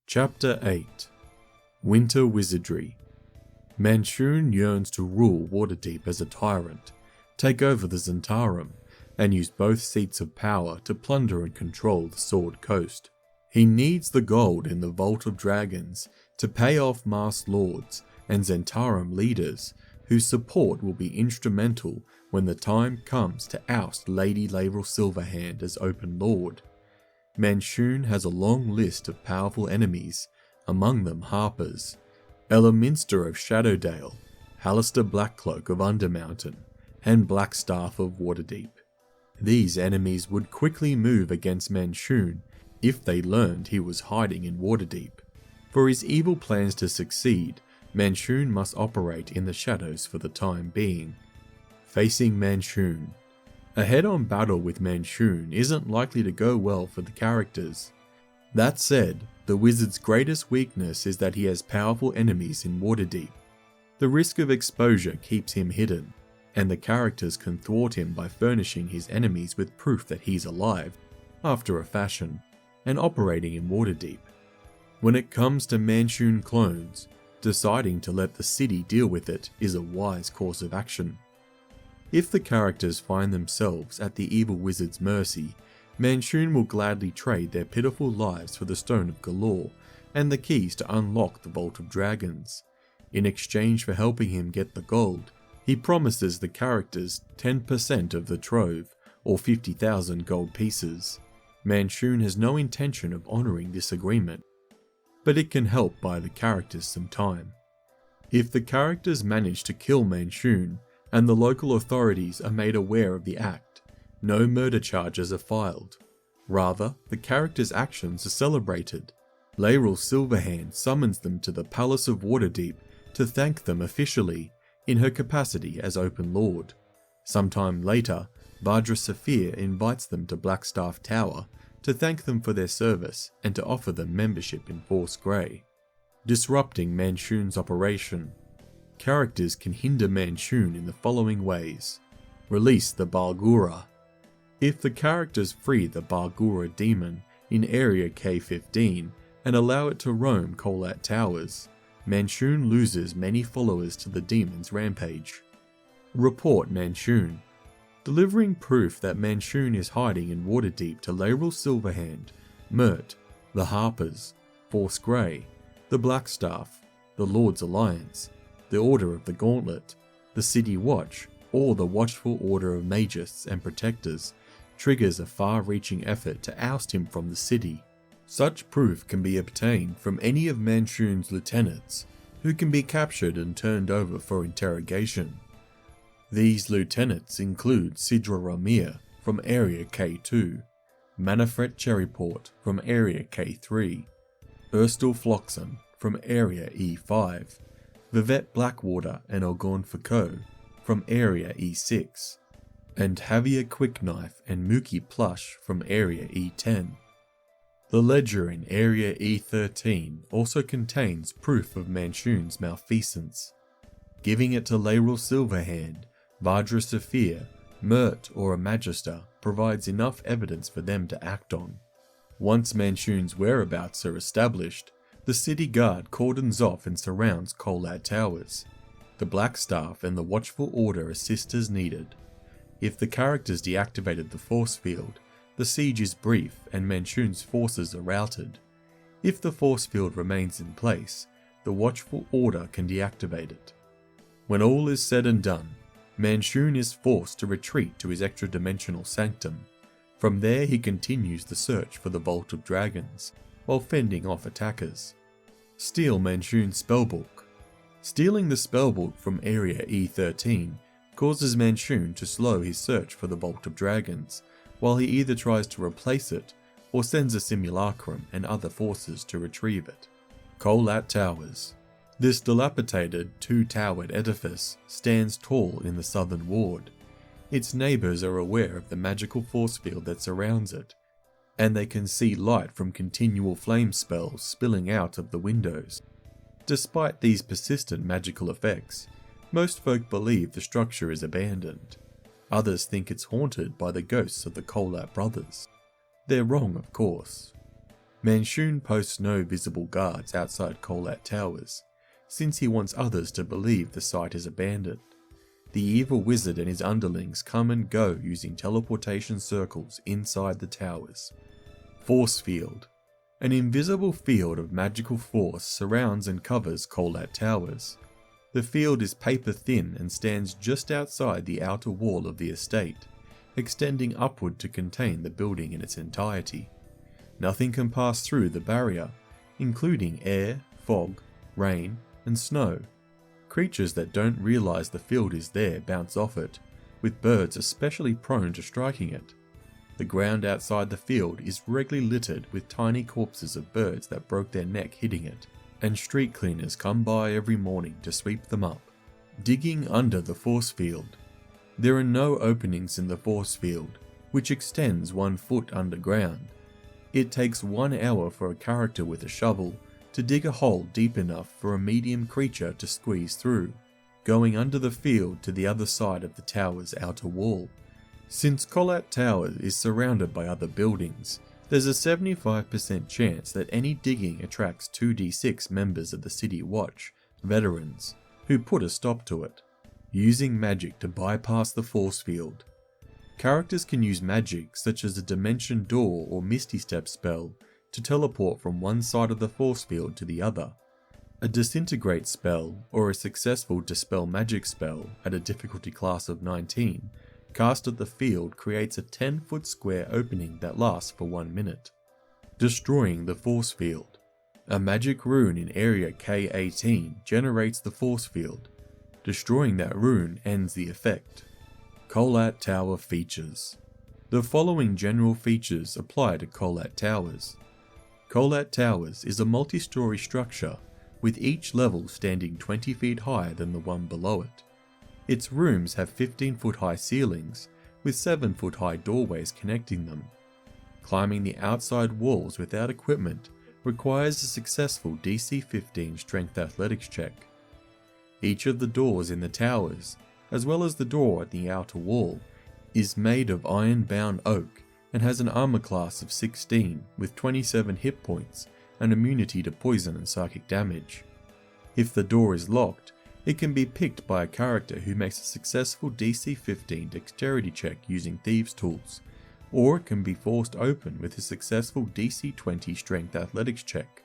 Chapter 8 Winter Wizardry. Manshoon yearns to rule Waterdeep as a tyrant, take over the Zhentarim, and use both seats of power to plunder and control the Sword Coast. He needs the gold in the Vault of Dragons to pay off masked lords and Zhentarim leaders, whose support will be instrumental when the time comes to oust Lady Laevril Silverhand as Open Lord. Manshoon has a long list of powerful enemies, among them Harpers, Elminster of Shadowdale, Halaster Blackcloak of Undermountain, and Blackstaff of Waterdeep. These enemies would quickly move against Manshoon if they learned he was hiding in Waterdeep. For his evil plans to succeed, Manshoon must operate in the shadows for the time being. Facing Manshoon. A head-on battle with Manshoon isn't likely to go well for the characters. That said, the wizard's greatest weakness is that he has powerful enemies in Waterdeep. The risk of exposure keeps him hidden, and the characters can thwart him by furnishing his enemies with proof that he's alive, after a fashion, and operating in Waterdeep. When it comes to Manshoon clones, deciding to let the city deal with it is a wise course of action. If the characters find themselves at the evil wizard's mercy, Manshoon will gladly trade their pitiful lives for the Stone of Galore and the keys to unlock the Vault of Dragons. In exchange for helping him get the gold, he promises the characters 10% of the trove, or 50,000 gold pieces. Manshoon has no intention of honouring this agreement, but it can help buy the characters some time. If the characters manage to kill Manshoon, and the local authorities are made aware of the act, no murder charges are filed. Rather, the characters' actions are celebrated. Laevril Silverhand summons them to the Palace of Waterdeep to thank them officially in her capacity as Open Lord. Sometime later, Vajra Saphir invites them to Blackstaff Tower to thank them for their service and to offer them membership in Force Grey. Disrupting Manshoon's operation. Characters can hinder Manshoon in the following ways. Release the Barlgura. If the characters free the Barlgura demon in Area K15 and allow it to roam Kolat Towers, Manshoon loses many followers to the demon's rampage. Report Manshoon. Delivering proof that Manshoon is hiding in Waterdeep to Laevril Silverhand, Mert, the Harpers, Force Grey, the Blackstaff, the Lord's Alliance, the Order of the Gauntlet, the City Watch, or the Watchful Order of Magists and Protectors triggers a far-reaching effort to oust him from the city. Such proof can be obtained from any of Manshoon's lieutenants, who can be captured and turned over for interrogation. These lieutenants include Sidra Ramir from Area K2, Manifret Cherryport from Area K3, Erstal Floxen from Area E5, Vivette Blackwater and Orgorn Foucault from Area E6, and Javier Quickknife and Mookie Plush from Area E10. The ledger in Area E13 also contains proof of Manshoon's malfeasance. Giving it to Laevril Silverhand, Vajra Saphir, Mert or a Magister provides enough evidence for them to act on. Once Manshoon's whereabouts are established, the city guard cordons off and surrounds Kolat Towers. The Blackstaff and the Watchful Order assist as needed. If the characters deactivated the force field, the siege is brief and Manshoon's forces are routed. If the force field remains in place, the Watchful Order can deactivate it. When all is said and done, Manshoon is forced to retreat to his Extradimensional Sanctum. From there he continues the search for the Vault of Dragons, while fending off attackers. Steal Manshoon's Spellbook. Stealing the Spellbook from Area E13 causes Manshoon to slow his search for the Vault of Dragons, while he either tries to replace it or sends a Simulacrum and other forces to retrieve it. Kolat Towers. This dilapidated, two-towered edifice stands tall in the southern ward. Its neighbours are aware of the magical force field that surrounds it, and they can see light from continual flame spells spilling out of the windows. Despite these persistent magical effects, most folk believe the structure is abandoned. Others think it's haunted by the ghosts of the Kolat brothers. They're wrong, of course. Manshoon posts no visible guards outside Kolat Towers, since he wants others to believe the site is abandoned. The evil wizard and his underlings come and go using teleportation circles inside the towers. Force Field. An invisible field of magical force surrounds and covers Kolat Towers. The field is paper thin and stands just outside the outer wall of the estate, extending upward to contain the building in its entirety. Nothing can pass through the barrier, including air, fog, rain, and snow. Creatures that don't realize the field is there bounce off it, with birds especially prone to striking it. The ground outside the field is regularly littered with tiny corpses of birds that broke their neck hitting it, and street cleaners come by every morning to sweep them up. Digging under the force field. There are no openings in the force field, which extends 1 foot underground. It takes 1 hour for a character with a shovel to dig a hole deep enough for a medium creature to squeeze through, going under the field to the other side of the tower's outer wall. Since Kolat Tower is surrounded by other buildings, there's a 75% chance that any digging attracts 2d6 members of the City Watch, veterans, who put a stop to it, using magic to bypass the force field. Characters can use magic such as a Dimension Door or Misty Step spell to teleport from one side of the force field to the other. A Disintegrate spell or a successful Dispel Magic spell at a difficulty class of 19 cast at the field creates a 10-foot square opening that lasts for 1 minute. Destroying the force field. A magic rune in area K18 generates the force field. Destroying that rune ends the effect. Kolat Tower features. The following general features apply to Kolat Towers. Kolat Towers is a multi-story structure, with each level standing 20 feet higher than the one below it. Its rooms have 15-foot high ceilings, with 7-foot high doorways connecting them. Climbing the outside walls without equipment requires a successful DC 15 Strength Athletics check. Each of the doors in the towers, as well as the door at the outer wall, is made of iron-bound oak and has an armor class of 16 with 27 hit points and immunity to poison and psychic damage. If the door is locked, it can be picked by a character who makes a successful DC 15 dexterity check using Thieves' Tools, or it can be forced open with a successful DC 20 Strength Athletics check.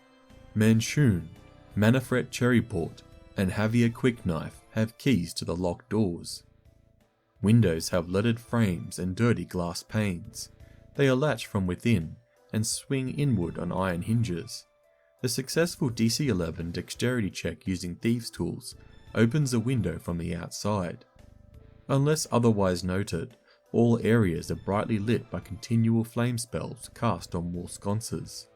Manshoon, Manafret Cherryport, and Javier Quickknife have keys to the locked doors. Windows have leaded frames and dirty glass panes. They are latched from within and swing inward on iron hinges. A successful DC 11 dexterity check using Thieves' Tools opens a window from the outside. Unless otherwise noted, all areas are brightly lit by continual flame spells cast on wall sconces.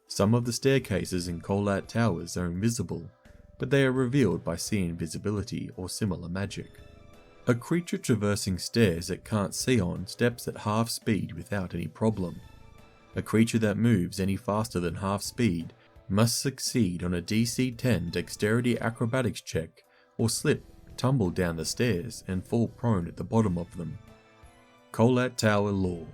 Some of the staircases in Kolat Towers are invisible, but they are revealed by sea invisibility or similar magic. A creature traversing stairs it can't see on steps at half speed without any problem. A creature that moves any faster than half speed must succeed on a DC 10 Dexterity Acrobatics check or slip, tumble down the stairs and fall prone at the bottom of them. Kolat Tower Lore.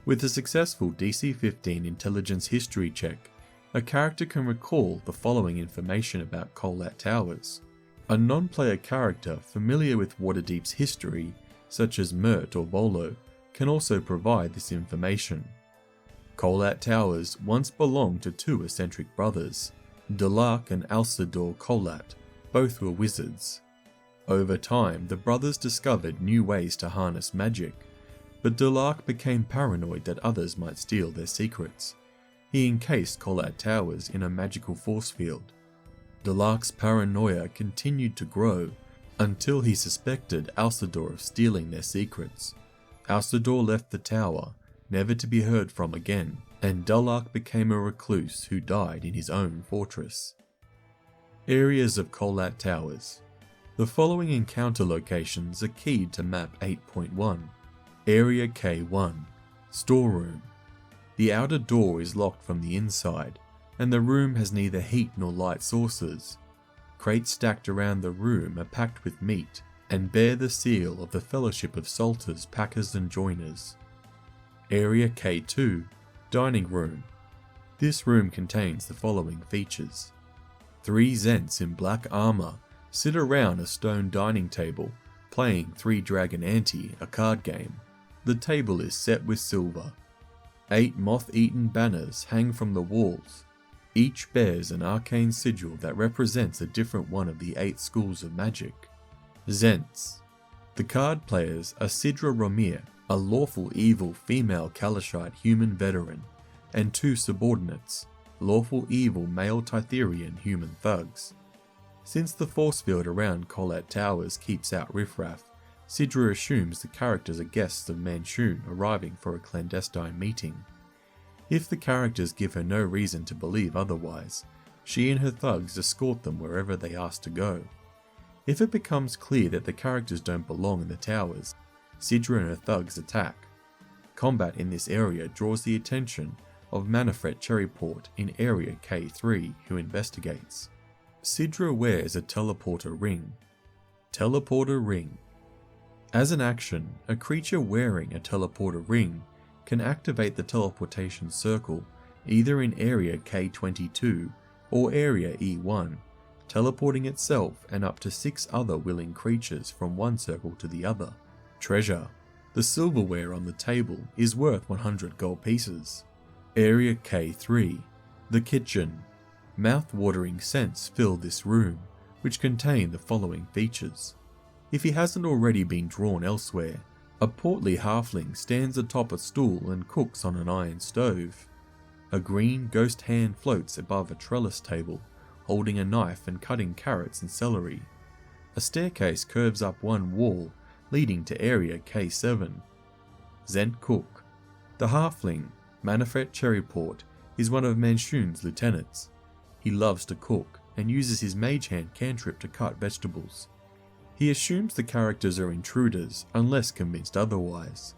With a successful DC 15 Intelligence History check, a character can recall the following information about Kolat Towers. A non-player character familiar with Waterdeep's history, such as Mert or Volo, can also provide this information. Kolat Towers once belonged to 2 eccentric brothers, Duhlark and Alcedor Kolat. Both were wizards. Over time, the brothers discovered new ways to harness magic, but Duhlark became paranoid that others might steal their secrets. He encased Kolat Towers in a magical force field. Duhlark's paranoia continued to grow until he suspected Alcedor of stealing their secrets. Alcedor left the tower, never to be heard from again, and Duhlark became a recluse who died in his own fortress. Areas of Kolat Towers. The following encounter locations are keyed to map 8.1. Area K1, Storeroom. The outer door is locked from the inside, and the room has neither heat nor light sources. Crates stacked around the room are packed with meat, and bear the seal of the Fellowship of Salters, Packers and Joiners. Area K2, Dining Room. This room contains the following features. 3 Zhents in black armor sit around a stone dining table, playing 3 Dragon Ante, a card game. The table is set with silver. 8 moth-eaten banners hang from the walls. Each bears an arcane sigil that represents a different one of the 8 schools of magic. Zhents. The card players are Sidra Romir, a lawful evil female Kalashite human veteran, and 2 subordinates, lawful evil male Titherian human thugs. Since the force field around Kolat Towers keeps out riffraff, Sidra assumes the characters are guests of Manshoon arriving for a clandestine meeting. If the characters give her no reason to believe otherwise, she and her thugs escort them wherever they ask to go. If it becomes clear that the characters don't belong in the towers, Sidra and her thugs attack. Combat in this area draws the attention of Manafret Cherryport in Area K3, who investigates. Sidra wears a teleporter ring. Teleporter ring. As an action, a creature wearing a teleporter ring can activate the Teleportation Circle either in Area K22 or Area E1, teleporting itself and up to 6 other willing creatures from one circle to the other. Treasure. The silverware on the table is worth 100 gold pieces. Area K3. The kitchen. Mouth-watering scents fill this room, which contain the following features. If he hasn't already been drawn elsewhere, a portly halfling stands atop a stool and cooks on an iron stove. A green ghost hand floats above a trellis table, holding a knife and cutting carrots and celery. A staircase curves up one wall, leading to Area K7. Zhent Cook. The halfling, Manafret Cherryport, is one of Manshoon's lieutenants. He loves to cook and uses his mage hand cantrip to cut vegetables. He assumes the characters are intruders unless convinced otherwise.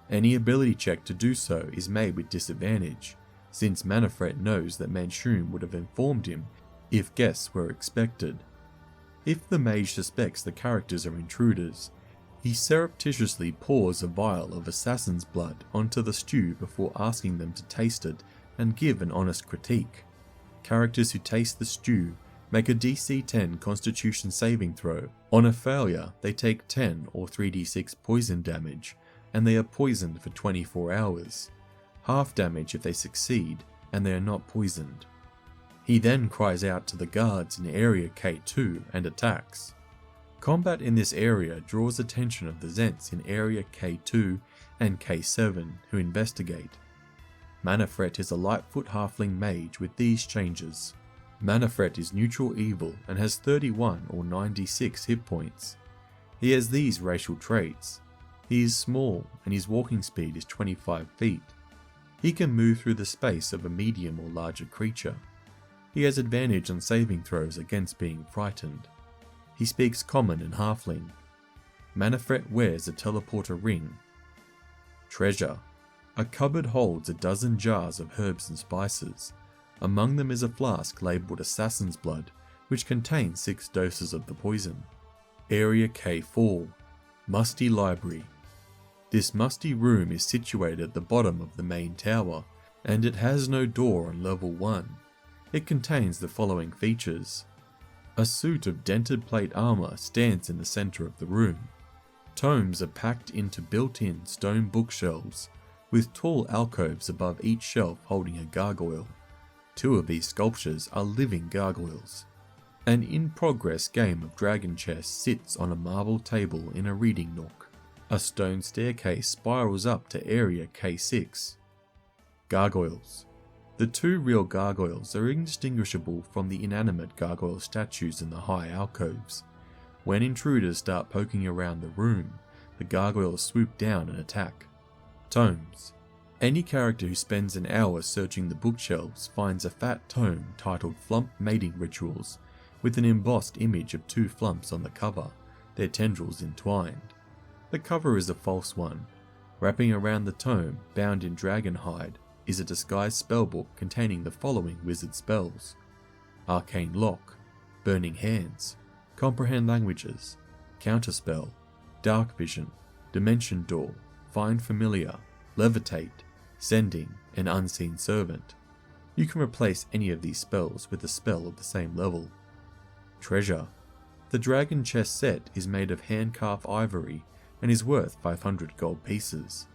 Any ability check to do so is made with disadvantage, since Manafret knows that Manshoon would have informed him if guests were expected. If the mage suspects the characters are intruders, he surreptitiously pours a vial of assassin's blood onto the stew before asking them to taste it and give an honest critique. Characters who taste the stew make a DC 10 Constitution saving throw. On a failure, they take 10 or 3d6 poison damage, and they are poisoned for 24 hours. Half damage if they succeed, and they are not poisoned. He then cries out to the guards in Area K2 and attacks. Combat in this area draws attention of the Zhents in Area K2 and K7 who investigate. Manafret is a Lightfoot halfling mage with these changes. Manafret is neutral evil and has 31 or 96 hit points. He has these racial traits. He is small and his walking speed is 25 feet. He can move through the space of a medium or larger creature. He has advantage on saving throws against being frightened. He speaks Common and Halfling. Manafret wears a teleporter ring. Treasure. A cupboard holds a dozen jars of herbs and spices. Among them is a flask labelled Assassin's Blood, which contains 6 doses of the poison. Area K4. Musty Library. This musty room is situated at the bottom of the main tower, and it has no door on level 1. It contains the following features. A suit of dented plate armour stands in the centre of the room. Tomes are packed into built-in stone bookshelves, with tall alcoves above each shelf holding a gargoyle. 2 of these sculptures are living gargoyles. An in-progress game of dragon chess sits on a marble table in a reading nook. A stone staircase spirals up to Area K6. Gargoyles. The 2 real gargoyles are indistinguishable from the inanimate gargoyle statues in the high alcoves. When intruders start poking around the room, the gargoyles swoop down and attack. Tomes. Any character who spends an hour searching the bookshelves finds a fat tome titled Flump Mating Rituals, with an embossed image of 2 flumps on the cover, their tendrils entwined. The cover is a false one. Wrapping around the tome, bound in dragon hide, is a disguised spellbook containing the following wizard spells: Arcane Lock, Burning Hands, Comprehend Languages, Counterspell, Dark Vision, Dimension Door, Find Familiar, Levitate, Sending, and Unseen Servant. You can replace any of these spells with a spell of the same level. Treasure. The dragon chest set is made of hand-carved ivory and is worth 500 gold pieces.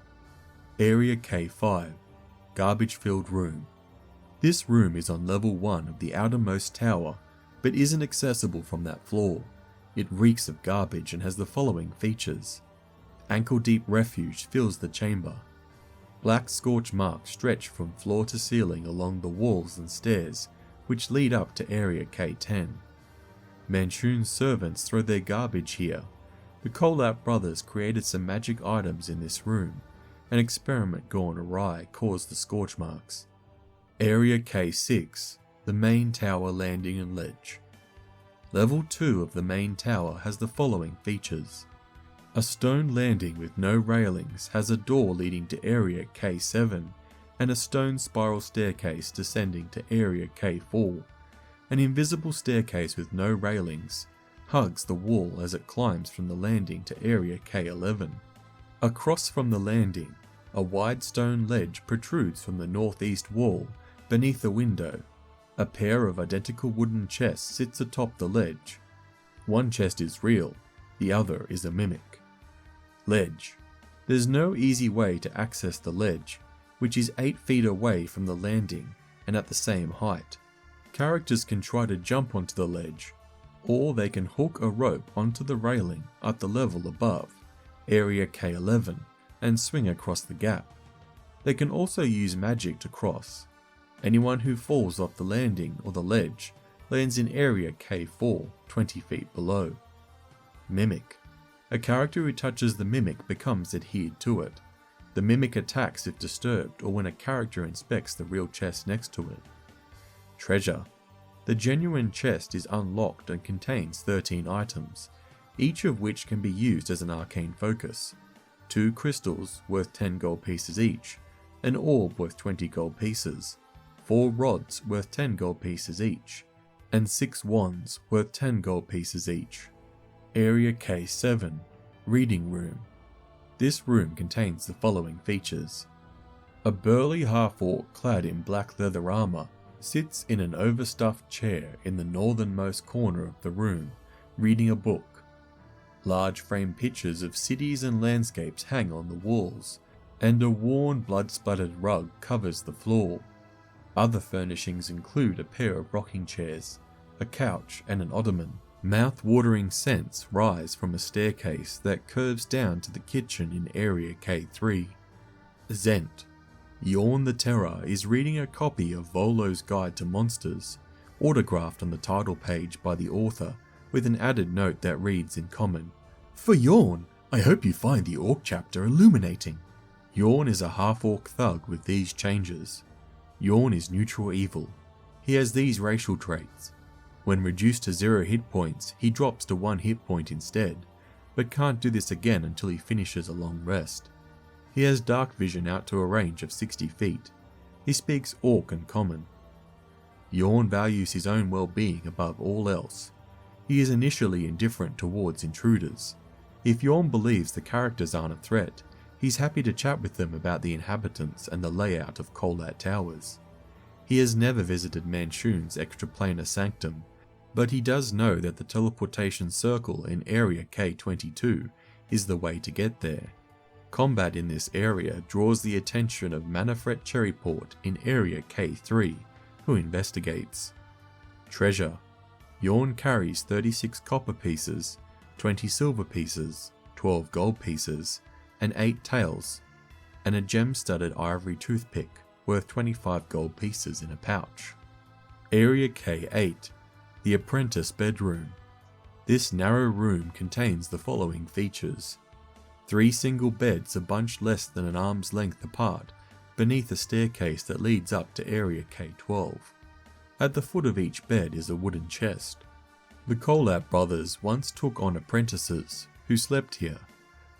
Area K5, Garbage-Filled Room. This room is on level 1 of the outermost tower, but isn't accessible from that floor. It reeks of garbage and has the following features. Ankle-deep refuse fills the chamber. Black scorch marks stretch from floor to ceiling along the walls and stairs, which lead up to Area K10. Manshoon's servants throw their garbage here. The Kolat brothers created some magic items in this room. An experiment gone awry caused the scorch marks. Area K6, the main tower landing and ledge. Level 2 of the main tower has the following features. A stone landing with no railings has a door leading to Area K7 and a stone spiral staircase descending to Area K4. An invisible staircase with no railings hugs the wall as it climbs from the landing to Area K11. Across from the landing, a wide stone ledge protrudes from the northeast wall beneath a window. A pair of identical wooden chests sits atop the ledge. One chest is real, the other is a mimic. Ledge. There's no easy way to access the ledge, which is 8 feet away from the landing and at the same height. Characters can try to jump onto the ledge, or they can hook a rope onto the railing at the level above, Area K11, and swing across the gap. They can also use magic to cross. Anyone who falls off the landing or the ledge lands in Area K4, 20 feet below. Mimic. A character who touches the mimic becomes adhered to it. The mimic attacks if disturbed or when a character inspects the real chest next to it. Treasure. The genuine chest is unlocked and contains 13 items, each of which can be used as an arcane focus. 2 crystals worth 10 gold pieces each, an orb worth 20 gold pieces, 4 rods worth 10 gold pieces each, and 6 wands worth 10 gold pieces each. Area K7, Reading Room. This room contains the following features. A burly half-orc clad in black leather armor sits in an overstuffed chair in the northernmost corner of the room, reading a book. Large frame pictures of cities and landscapes hang on the walls, and a worn blood-splattered rug covers the floor. Other furnishings include a pair of rocking chairs, a couch and an ottoman. Mouth-watering scents rise from a staircase that curves down to the kitchen in Area K3. Zhent. Yorn the Terror is reading a copy of Volo's Guide to Monsters, autographed on the title page by the author, with an added note that reads in common, "For Yorn, I hope you find the Orc chapter illuminating." Yorn is a half-orc thug with these changes. Yorn is neutral evil. He has these racial traits. When reduced to 0 hit points, he drops to 1 hit point instead, but can't do this again until he finishes a long rest. He has dark vision out to a range of 60 feet. He speaks Orc and Common. Yorn values his own well-being above all else. He is initially indifferent towards intruders. If Yorn believes the characters aren't a threat, he's happy to chat with them about the inhabitants and the layout of Kolat Towers. He has never visited Manshoon's extraplanar sanctum, but he does know that the Teleportation Circle in Area K22 is the way to get there. Combat in this area draws the attention of Manafret Cherryport in Area K3, who investigates. Treasure. Yorn carries 36 copper pieces, 20 silver pieces, 12 gold pieces, and 8 tails, and a gem-studded ivory toothpick worth 25 gold pieces in a pouch. Area K8, the Apprentice Bedroom. This narrow room contains the following features. 3 single beds are bunched less than an arm's length apart beneath a staircase that leads up to Area K12. At the foot of each bed is a wooden chest. The Kolat brothers once took on apprentices who slept here.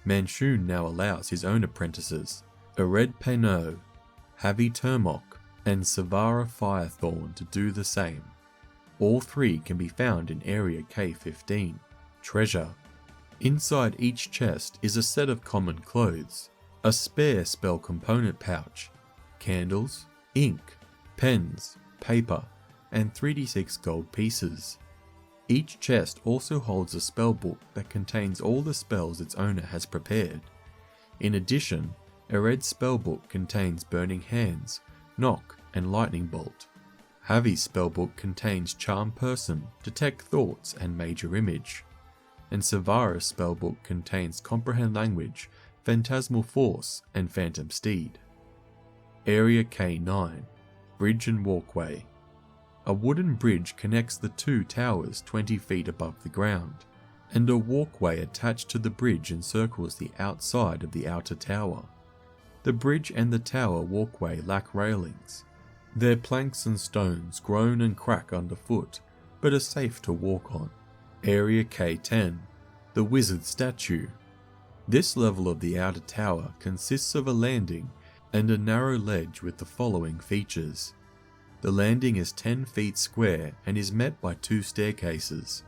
Manshoon now allows his own apprentices, Ered Peno, Havi Turmok, and Savara Firethorn to do the same. All 3 can be found in Area K15. Treasure. Inside each chest is a set of common clothes, a spare spell component pouch, candles, ink, pens, paper, and 3d6 gold pieces. Each chest also holds a spellbook that contains all the spells its owner has prepared. In addition, a red spellbook contains Burning Hands, Knock, and Lightning Bolt. Javi's spellbook contains Charm Person, Detect Thoughts, and Major Image. And Savara's spellbook contains Comprehend Language, Phantasmal Force, and Phantom Steed. Area K9, Bridge and Walkway. A wooden bridge connects the two towers 20 feet above the ground, and a walkway attached to the bridge encircles the outside of the outer tower. The bridge and the tower walkway lack railings. Their planks and stones groan and crack underfoot, but are safe to walk on. Area K10, the Wizard Statue. This level of the outer tower consists of a landing and a narrow ledge with the following features. The landing is 10 feet square and is met by two staircases.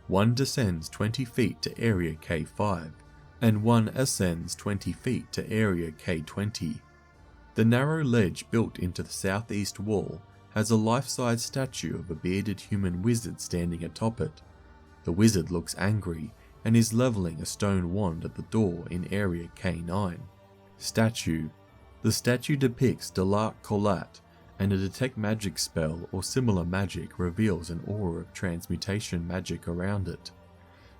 One descends 20 feet to Area K5, and one ascends 20 feet to Area K20. The narrow ledge built into the southeast wall has a life-size statue of a bearded human wizard standing atop it. The wizard looks angry and is leveling a stone wand at the door in Area K9. Statue. The statue depicts Duhlark Kolat, and a detect magic spell or similar magic reveals an aura of transmutation magic around it.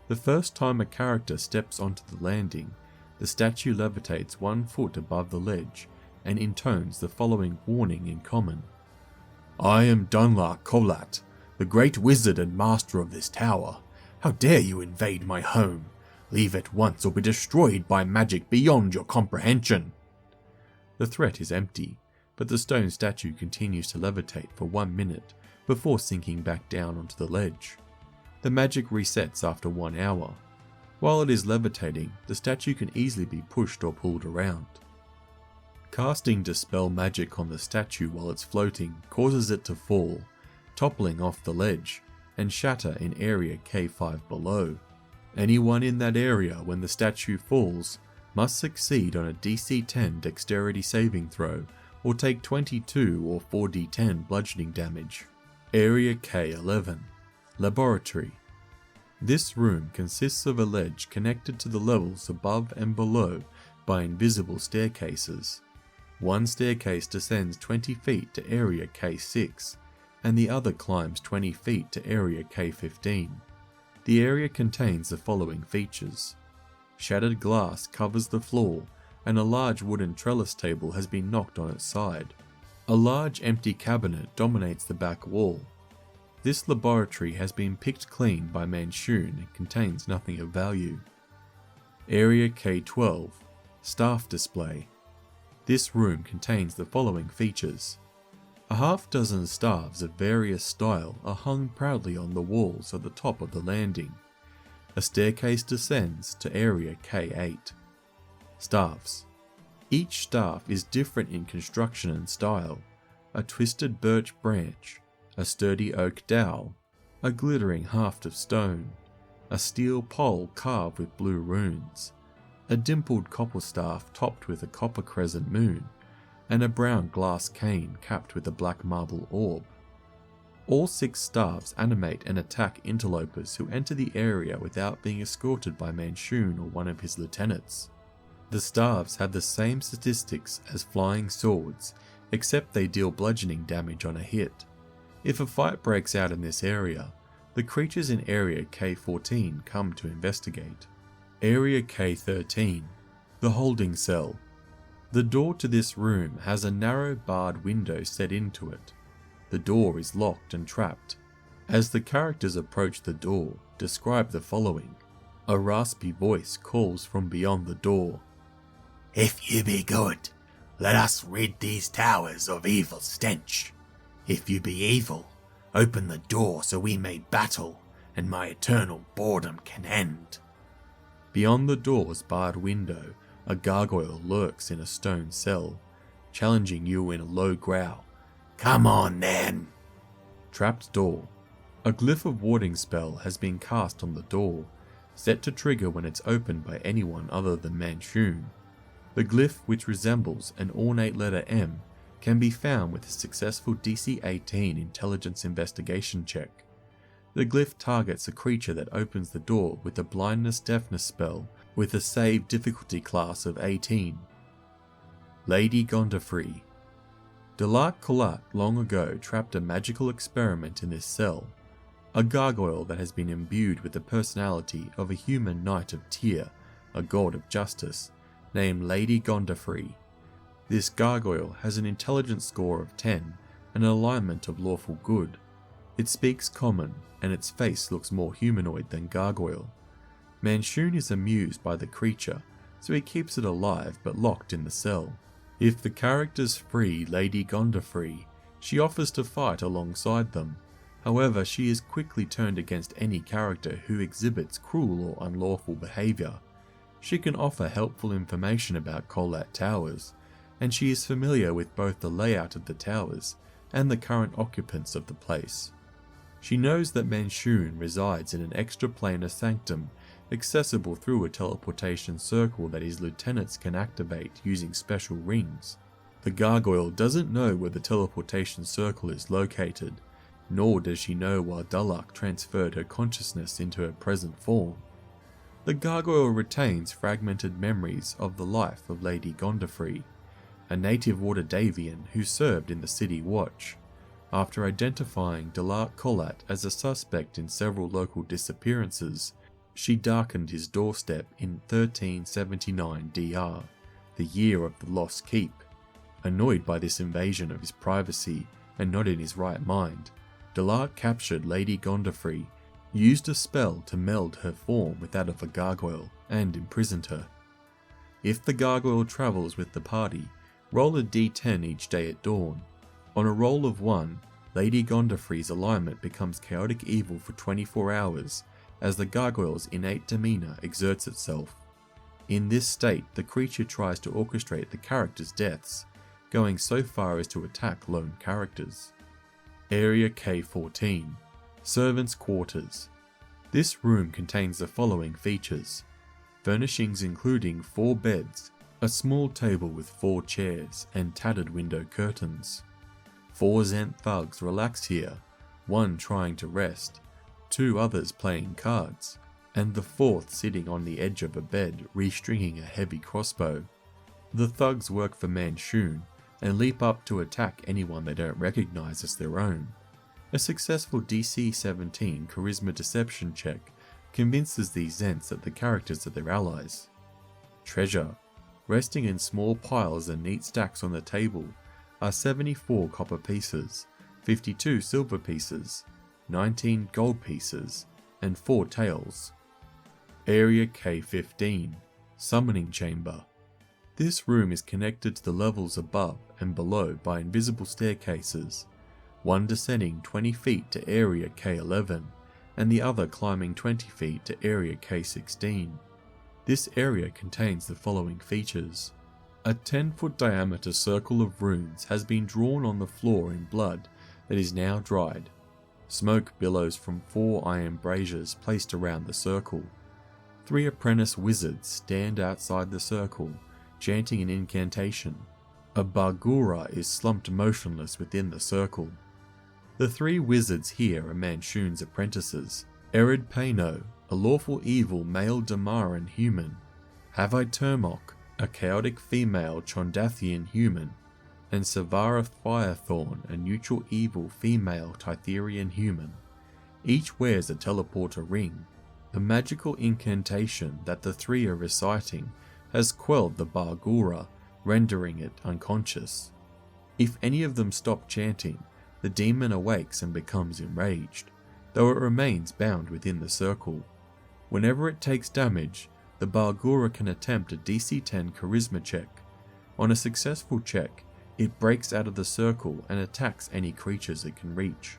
The first time a character steps onto the landing, the statue levitates 1 foot above the ledge and intones the following warning in common. "I am Duhlark Kolat, the great wizard and master of this tower. How dare you invade my home? Leave at once or be destroyed by magic beyond your comprehension." The threat is empty, but the stone statue continues to levitate for 1 minute before sinking back down onto the ledge. The magic resets after 1 hour. While it is levitating, the statue can easily be pushed or pulled around. Casting Dispel magic on the statue while it's floating causes it to fall, toppling off the ledge, and shatter in Area K5 below. Anyone in that area when the statue falls must succeed on a DC 10 dexterity saving throw or take 22 or 4d10 bludgeoning damage. Area K11, Laboratory. This room consists of a ledge connected to the levels above and below by invisible staircases. One staircase descends 20 feet to Area K6, and the other climbs 20 feet to Area K15. The area contains the following features. Shattered glass covers the floor, and a large wooden trellis table has been knocked on its side. A large empty cabinet dominates the back wall. This laboratory has been picked clean by Manshoon and contains nothing of value. Area K12, Staff Display. This room contains the following features. A half-dozen staves of various style are hung proudly on the walls at the top of the landing. A staircase descends to Area K8. Staffs. Each staff is different in construction and style. A twisted birch branch, a sturdy oak dowel, a glittering haft of stone, a steel pole carved with blue runes, a dimpled copper staff topped with a copper crescent moon, and a brown glass cane capped with a black marble orb. All 6 staffs animate and attack interlopers who enter the area without being escorted by Manshoon or one of his lieutenants. The staffs have the same statistics as flying swords, except they deal bludgeoning damage on a hit. If a fight breaks out in this area, the creatures in Area K14 come to investigate. Area K13, the Holding Cell. The door to this room has a narrow barred window set into it. The door is locked and trapped. As the characters approach the door, describe the following. A raspy voice calls from beyond the door. "If you be good, let us rid these towers of evil stench. If you be evil, open the door so we may battle, and my eternal boredom can end." Beyond the door's barred window, a gargoyle lurks in a stone cell, challenging you in a low growl. "Come on then." Trapped door. A glyph of warding spell has been cast on the door, set to trigger when it's opened by anyone other than Manshoon. The glyph, which resembles an ornate letter M, can be found with a successful DC 18 intelligence investigation check. The glyph targets a creature that opens the door with a blindness deafness spell with a save difficulty class of 18. Lady Gondofree. Duhlark Kolat long ago trapped a magical experiment in this cell, a gargoyle that has been imbued with the personality of a human knight of Tyr, a god of justice, named Lady Gondofree. This gargoyle has an intelligence score of 10 and an alignment of lawful good. It speaks common, and its face looks more humanoid than gargoyle. Manshoon is amused by the creature, so he keeps it alive but locked in the cell. If the characters free Lady Gondofree, she offers to fight alongside them. However, she is quickly turned against any character who exhibits cruel or unlawful behaviour. She can offer helpful information about Kolat Towers, and she is familiar with both the layout of the towers and the current occupants of the place. She knows that Manshoon resides in an extraplanar sanctum accessible through a teleportation circle that his lieutenants can activate using special rings. The gargoyle doesn't know where the teleportation circle is located, nor does she know why Duhlark transferred her consciousness into her present form. The gargoyle retains fragmented memories of the life of Lady Gondofree, a native Waterdeepian who served in the City Watch. After identifying Duhlark Kolat as a suspect in several local disappearances, she darkened his doorstep in 1379 DR, the year of the Lost Keep. Annoyed by this invasion of his privacy and not in his right mind, Duhlark captured Lady Gondofree, used a spell to meld her form with that of a gargoyle, and imprisoned her. If the gargoyle travels with the party, roll a d10 each day at dawn. On a roll of 1, Lady Gondofree's alignment becomes chaotic evil for 24 hours as the gargoyle's innate demeanour exerts itself. In this state, the creature tries to orchestrate the characters' deaths, going so far as to attack lone characters. Area K14, Servants' Quarters. This room contains the following features: furnishings including 4 beds, a small table with 4 chairs and tattered window curtains. 4 Zhent thugs relax here, 1 trying to rest, 2 others playing cards, and the 4th sitting on the edge of a bed restringing a heavy crossbow. The thugs work for Manshoon and leap up to attack anyone they don't recognize as their own. A successful DC 17 Charisma Deception check convinces these Zhents that the characters are their allies. Treasure. Resting in small piles and neat stacks on the table are 74 copper pieces, 52 silver pieces, 19 gold pieces, and 4 tails. Area K15, Summoning Chamber. This room is connected to the levels above and below by invisible staircases, one descending 20 feet to Area K11, and the other climbing 20 feet to Area K16. This area contains the following features. A 10-foot diameter circle of runes has been drawn on the floor in blood that is now dried. Smoke billows from 4 iron braziers placed around the circle. 3 apprentice wizards stand outside the circle, chanting an incantation. A Barlgura is slumped motionless within the circle. The 3 wizards here are Manshoon's apprentices: Erid Pano, a lawful evil male Damaran human; Havai Turmok, a chaotic female Chondathian human; and Savara Firethorn, a neutral evil female Tytherian human. Each wears a teleporter ring. The magical incantation that the 3 are reciting has quelled the Barlgura, rendering it unconscious. If any of them stop chanting, the demon awakes and becomes enraged, though it remains bound within the circle. Whenever it takes damage, the Barlgura can attempt a DC 10 Charisma check. On a successful check, it breaks out of the circle and attacks any creatures it can reach.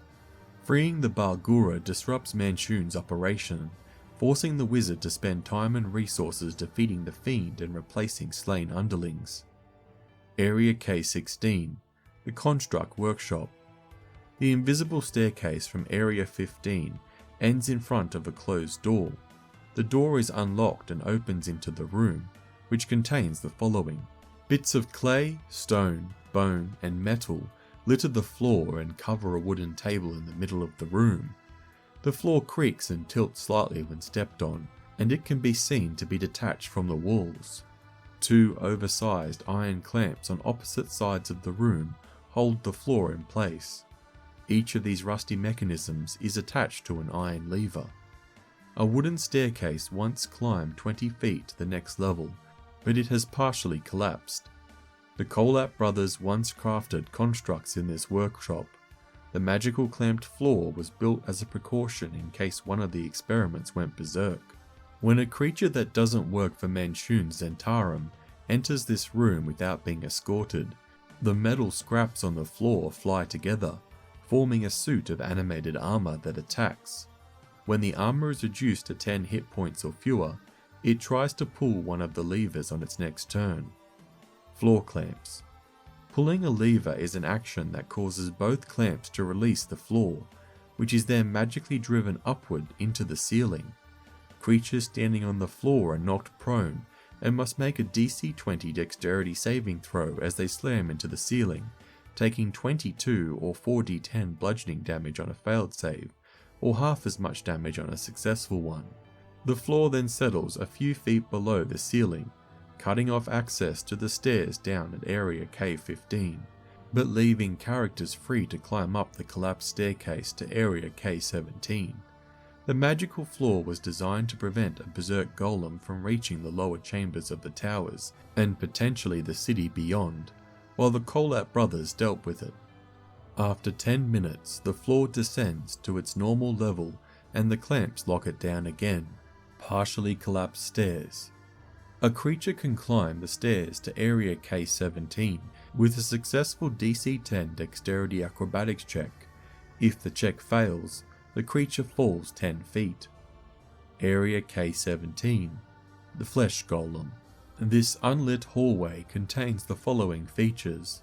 Freeing the Barlgura disrupts Manshoon's operation, forcing the wizard to spend time and resources defeating the fiend and replacing slain underlings. Area K16, the Construct Workshop. The invisible staircase from Area 15 ends in front of a closed door. The door is unlocked and opens into the room, which contains the following: bits of clay, stone, bone, and metal litter the floor and cover a wooden table in the middle of the room. The floor creaks and tilts slightly when stepped on, and it can be seen to be detached from the walls. 2 oversized iron clamps on opposite sides of the room hold the floor in place. Each of these rusty mechanisms is attached to an iron lever. A wooden staircase once climbed 20 feet to the next level, but it has partially collapsed. The Kolat brothers once crafted constructs in this workshop. The magical clamped floor was built as a precaution in case one of the experiments went berserk. When a creature that doesn't work for Manshoon's Zhentarum enters this room without being escorted, the metal scraps on the floor fly together, forming a suit of animated armor that attacks. When the armor is reduced to 10 hit points or fewer, it tries to pull one of the levers on its next turn. Floor clamps. Pulling a lever is an action that causes both clamps to release the floor, which is then magically driven upward into the ceiling. Creatures standing on the floor are knocked prone and must make a DC 20 dexterity saving throw as they slam into the ceiling, taking 22 or 4d10 bludgeoning damage on a failed save, or half as much damage on a successful one. The floor then settles a few feet below the ceiling, cutting off access to the stairs down at Area K15, but leaving characters free to climb up the collapsed staircase to Area K17. The magical floor was designed to prevent a berserk golem from reaching the lower chambers of the towers, and potentially the city beyond, while the Kolat brothers dealt with it. After 10 minutes, the floor descends to its normal level and the clamps lock it down again. Partially collapsed stairs. A creature can climb the stairs to Area K17 with a successful DC 10 Dexterity Acrobatics check. If the check fails, the creature falls 10 feet. Area K17. The Flesh Golem. This unlit hallway contains the following features.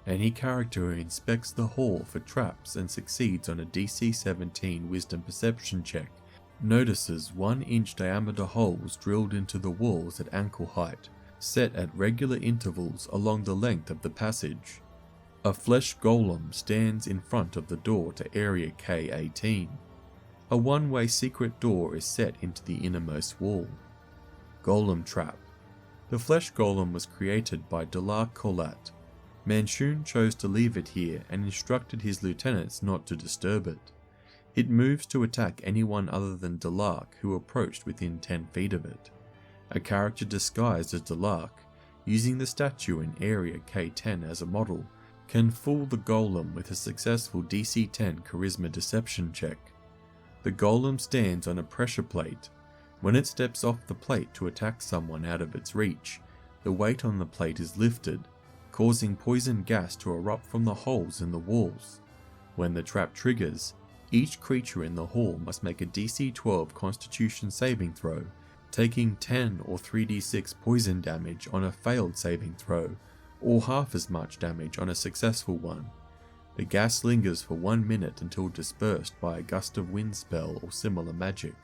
Any character who inspects the hall for traps and succeeds on a DC 17 Wisdom Perception check notices 1-inch diameter holes drilled into the walls at ankle height, set at regular intervals along the length of the passage. A flesh golem stands in front of the door to Area K18. A one-way secret door is set into the innermost wall. Golem Trap. The flesh golem was created by Duhlark Kolat. Manshoon chose to leave it here and instructed his lieutenants not to disturb it. It moves to attack anyone other than Duhlark who approached within 10 feet of it. A character disguised as Duhlark, using the statue in Area K10 as a model, can fool the golem with a successful DC 10 Charisma Deception check. The golem stands on a pressure plate. When it steps off the plate to attack someone out of its reach, the weight on the plate is lifted, causing poison gas to erupt from the holes in the walls. When the trap triggers, each creature in the hall must make a DC 12 Constitution saving throw, taking 10 or 3d6 poison damage on a failed saving throw, or half as much damage on a successful one. The gas lingers for 1 minute until dispersed by a gust of wind spell or similar magic.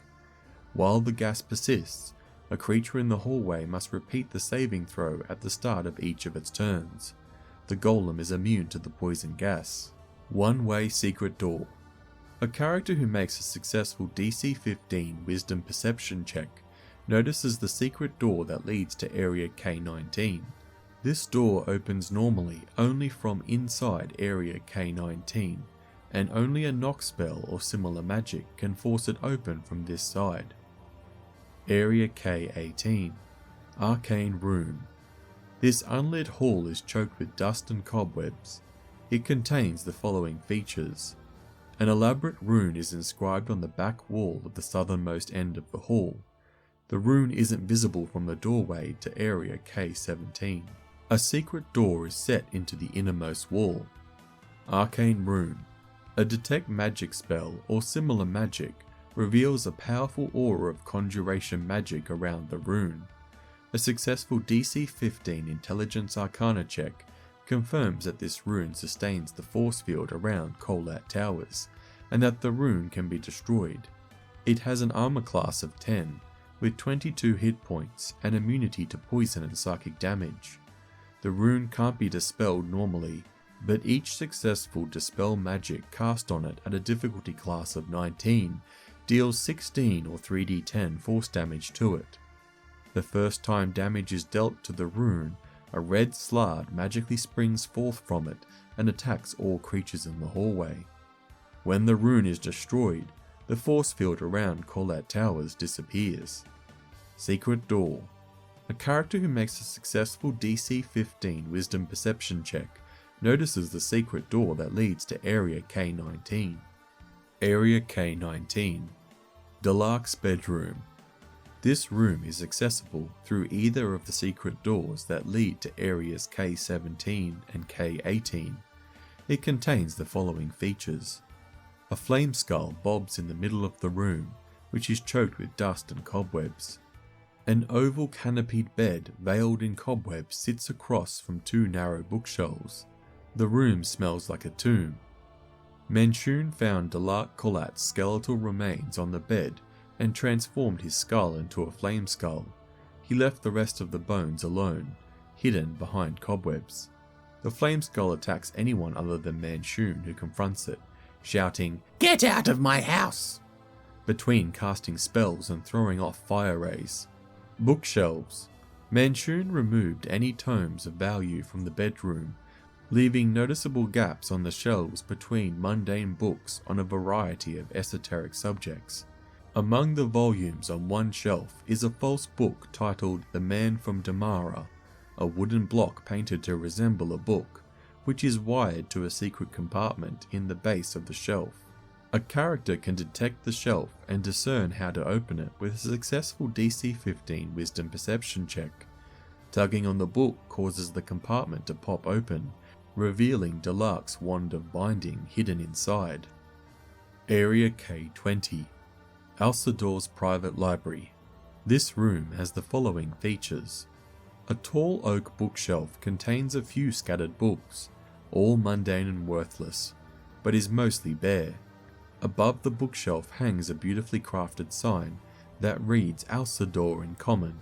While the gas persists, a creature in the hallway must repeat the saving throw at the start of each of its turns. The golem is immune to the poison gas. One-way secret door. A character who makes a successful DC 15 Wisdom Perception check notices the secret door that leads to Area K19. This door opens normally only from inside Area K19, and only a knock spell or similar magic can force it open from this side. Area K18. Arcane Rune. This unlit hall is choked with dust and cobwebs. It contains the following features. An elaborate rune is inscribed on the back wall of the southernmost end of the hall. The rune isn't visible from the doorway to Area K17. A secret door is set into the innermost wall. Arcane Rune. A detect magic spell or similar magic reveals a powerful aura of conjuration magic around the rune. A successful DC 15 Intelligence Arcana check confirms that this rune sustains the force field around Kolat Towers, and that the rune can be destroyed. It has an armor class of 10, with 22 hit points and immunity to poison and psychic damage. The rune can't be dispelled normally, but each successful dispel magic cast on it at a difficulty class of 19 deals 16 or 3d10 force damage to it. The first time damage is dealt to the rune, a red slard magically springs forth from it and attacks all creatures in the hallway. When the rune is destroyed, the force field around Kolat Towers disappears. Secret Door. A character who makes a successful DC 15 Wisdom Perception check notices the secret door that leads to Area K19. Area K19. Duhlark's Bedroom. This room is accessible through either of the secret doors that lead to areas K17 and K18. It contains the following features. A flame skull bobs in the middle of the room, which is choked with dust and cobwebs. An oval canopied bed veiled in cobwebs sits across from 2 narrow bookshelves. The room smells like a tomb. Manshoon found Duhlark Kolat's skeletal remains on the bed and transformed his skull into a flame skull. He left the rest of the bones alone, hidden behind cobwebs. The flame skull attacks anyone other than Manshoon who confronts it, shouting, "Get out of my house!" between casting spells and throwing off fire rays. Bookshelves. Manshoon removed any tomes of value from the bedroom, leaving noticeable gaps on the shelves between mundane books on a variety of esoteric subjects. Among the volumes on one shelf is a false book titled The Man from Damara, a wooden block painted to resemble a book, which is wired to a secret compartment in the base of the shelf. A character can detect the shelf and discern how to open it with a successful DC 15 Wisdom Perception check. Tugging on the book causes the compartment to pop open, revealing Duhlark's Wand of Binding hidden inside. Area K20. Alcedor's Private Library. This room has the following features. A tall oak bookshelf contains a few scattered books, all mundane and worthless, but is mostly bare. Above the bookshelf hangs a beautifully crafted sign that reads Alcedor in common.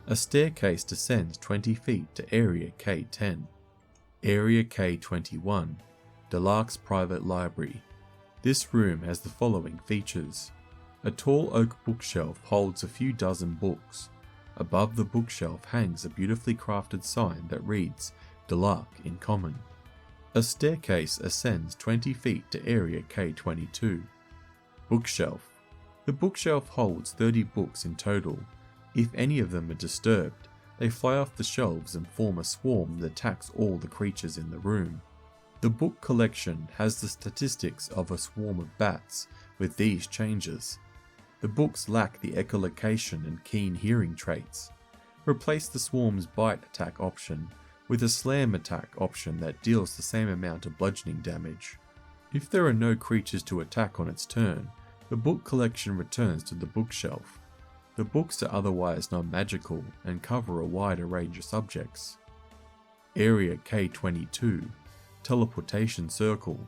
A staircase descends 20 feet to Area K10. Area K21. Duhlark's Private Library. This room has the following features. A tall oak bookshelf holds a few dozen books. Above the bookshelf hangs a beautifully crafted sign that reads Duhlark in common. A staircase ascends 20 feet to Area K22. Bookshelf. The bookshelf holds 30 books in total. If any of them are disturbed, they fly off the shelves and form a swarm that attacks all the creatures in the room. The book collection has the statistics of a swarm of bats with these changes. The books lack the echolocation and keen hearing traits. Replace the swarm's bite attack option with a slam attack option that deals the same amount of bludgeoning damage. If there are no creatures to attack on its turn, the book collection returns to the bookshelf. The books are otherwise non-magical and cover a wider range of subjects. Area K22. Teleportation Circle.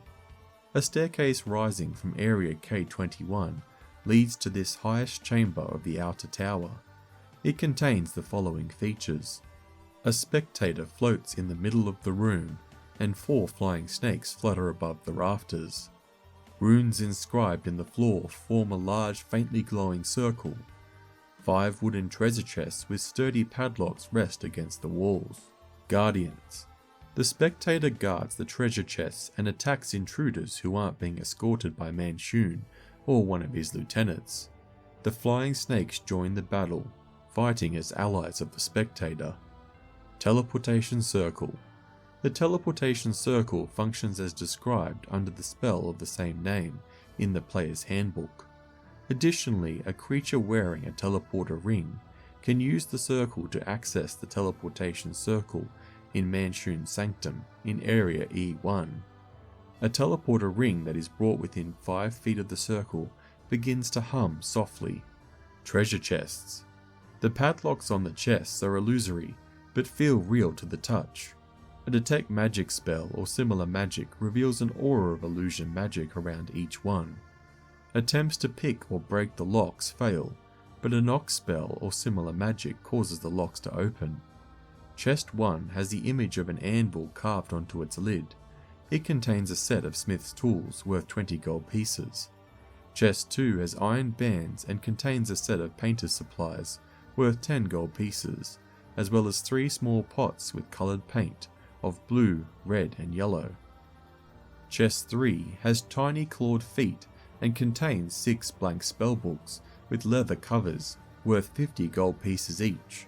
A staircase rising from Area K21 leads to this highest chamber of the outer tower. It contains the following features. A spectator floats in the middle of the room, and 4 flying snakes flutter above the rafters. Runes inscribed in the floor form a large, faintly glowing circle. 5 wooden treasure chests with sturdy padlocks rest against the walls. Guardians. The spectator guards the treasure chests and attacks intruders who aren't being escorted by Manshoon or one of his lieutenants. The flying snakes join the battle, fighting as allies of the spectator. Teleportation Circle. The Teleportation Circle functions as described under the spell of the same name in the player's handbook. Additionally, a creature wearing a teleporter ring can use the circle to access the Teleportation Circle in Manshoon's Sanctum in Area E1. A teleporter ring that is brought within 5 feet of the circle begins to hum softly. Treasure chests. The padlocks on the chests are illusory, but feel real to the touch. A detect magic spell or similar magic reveals an aura of illusion magic around each one. Attempts to pick or break the locks fail, but a knock spell or similar magic causes the locks to open. Chest 1 has the image of an anvil carved onto its lid. It contains a set of smith's tools worth 20 gold pieces. Chest 2 has iron bands and contains a set of painter's supplies worth 10 gold pieces, as well as 3 small pots with coloured paint of blue, red and yellow. Chest 3 has tiny clawed feet and contains 6 blank spellbooks with leather covers worth 50 gold pieces each.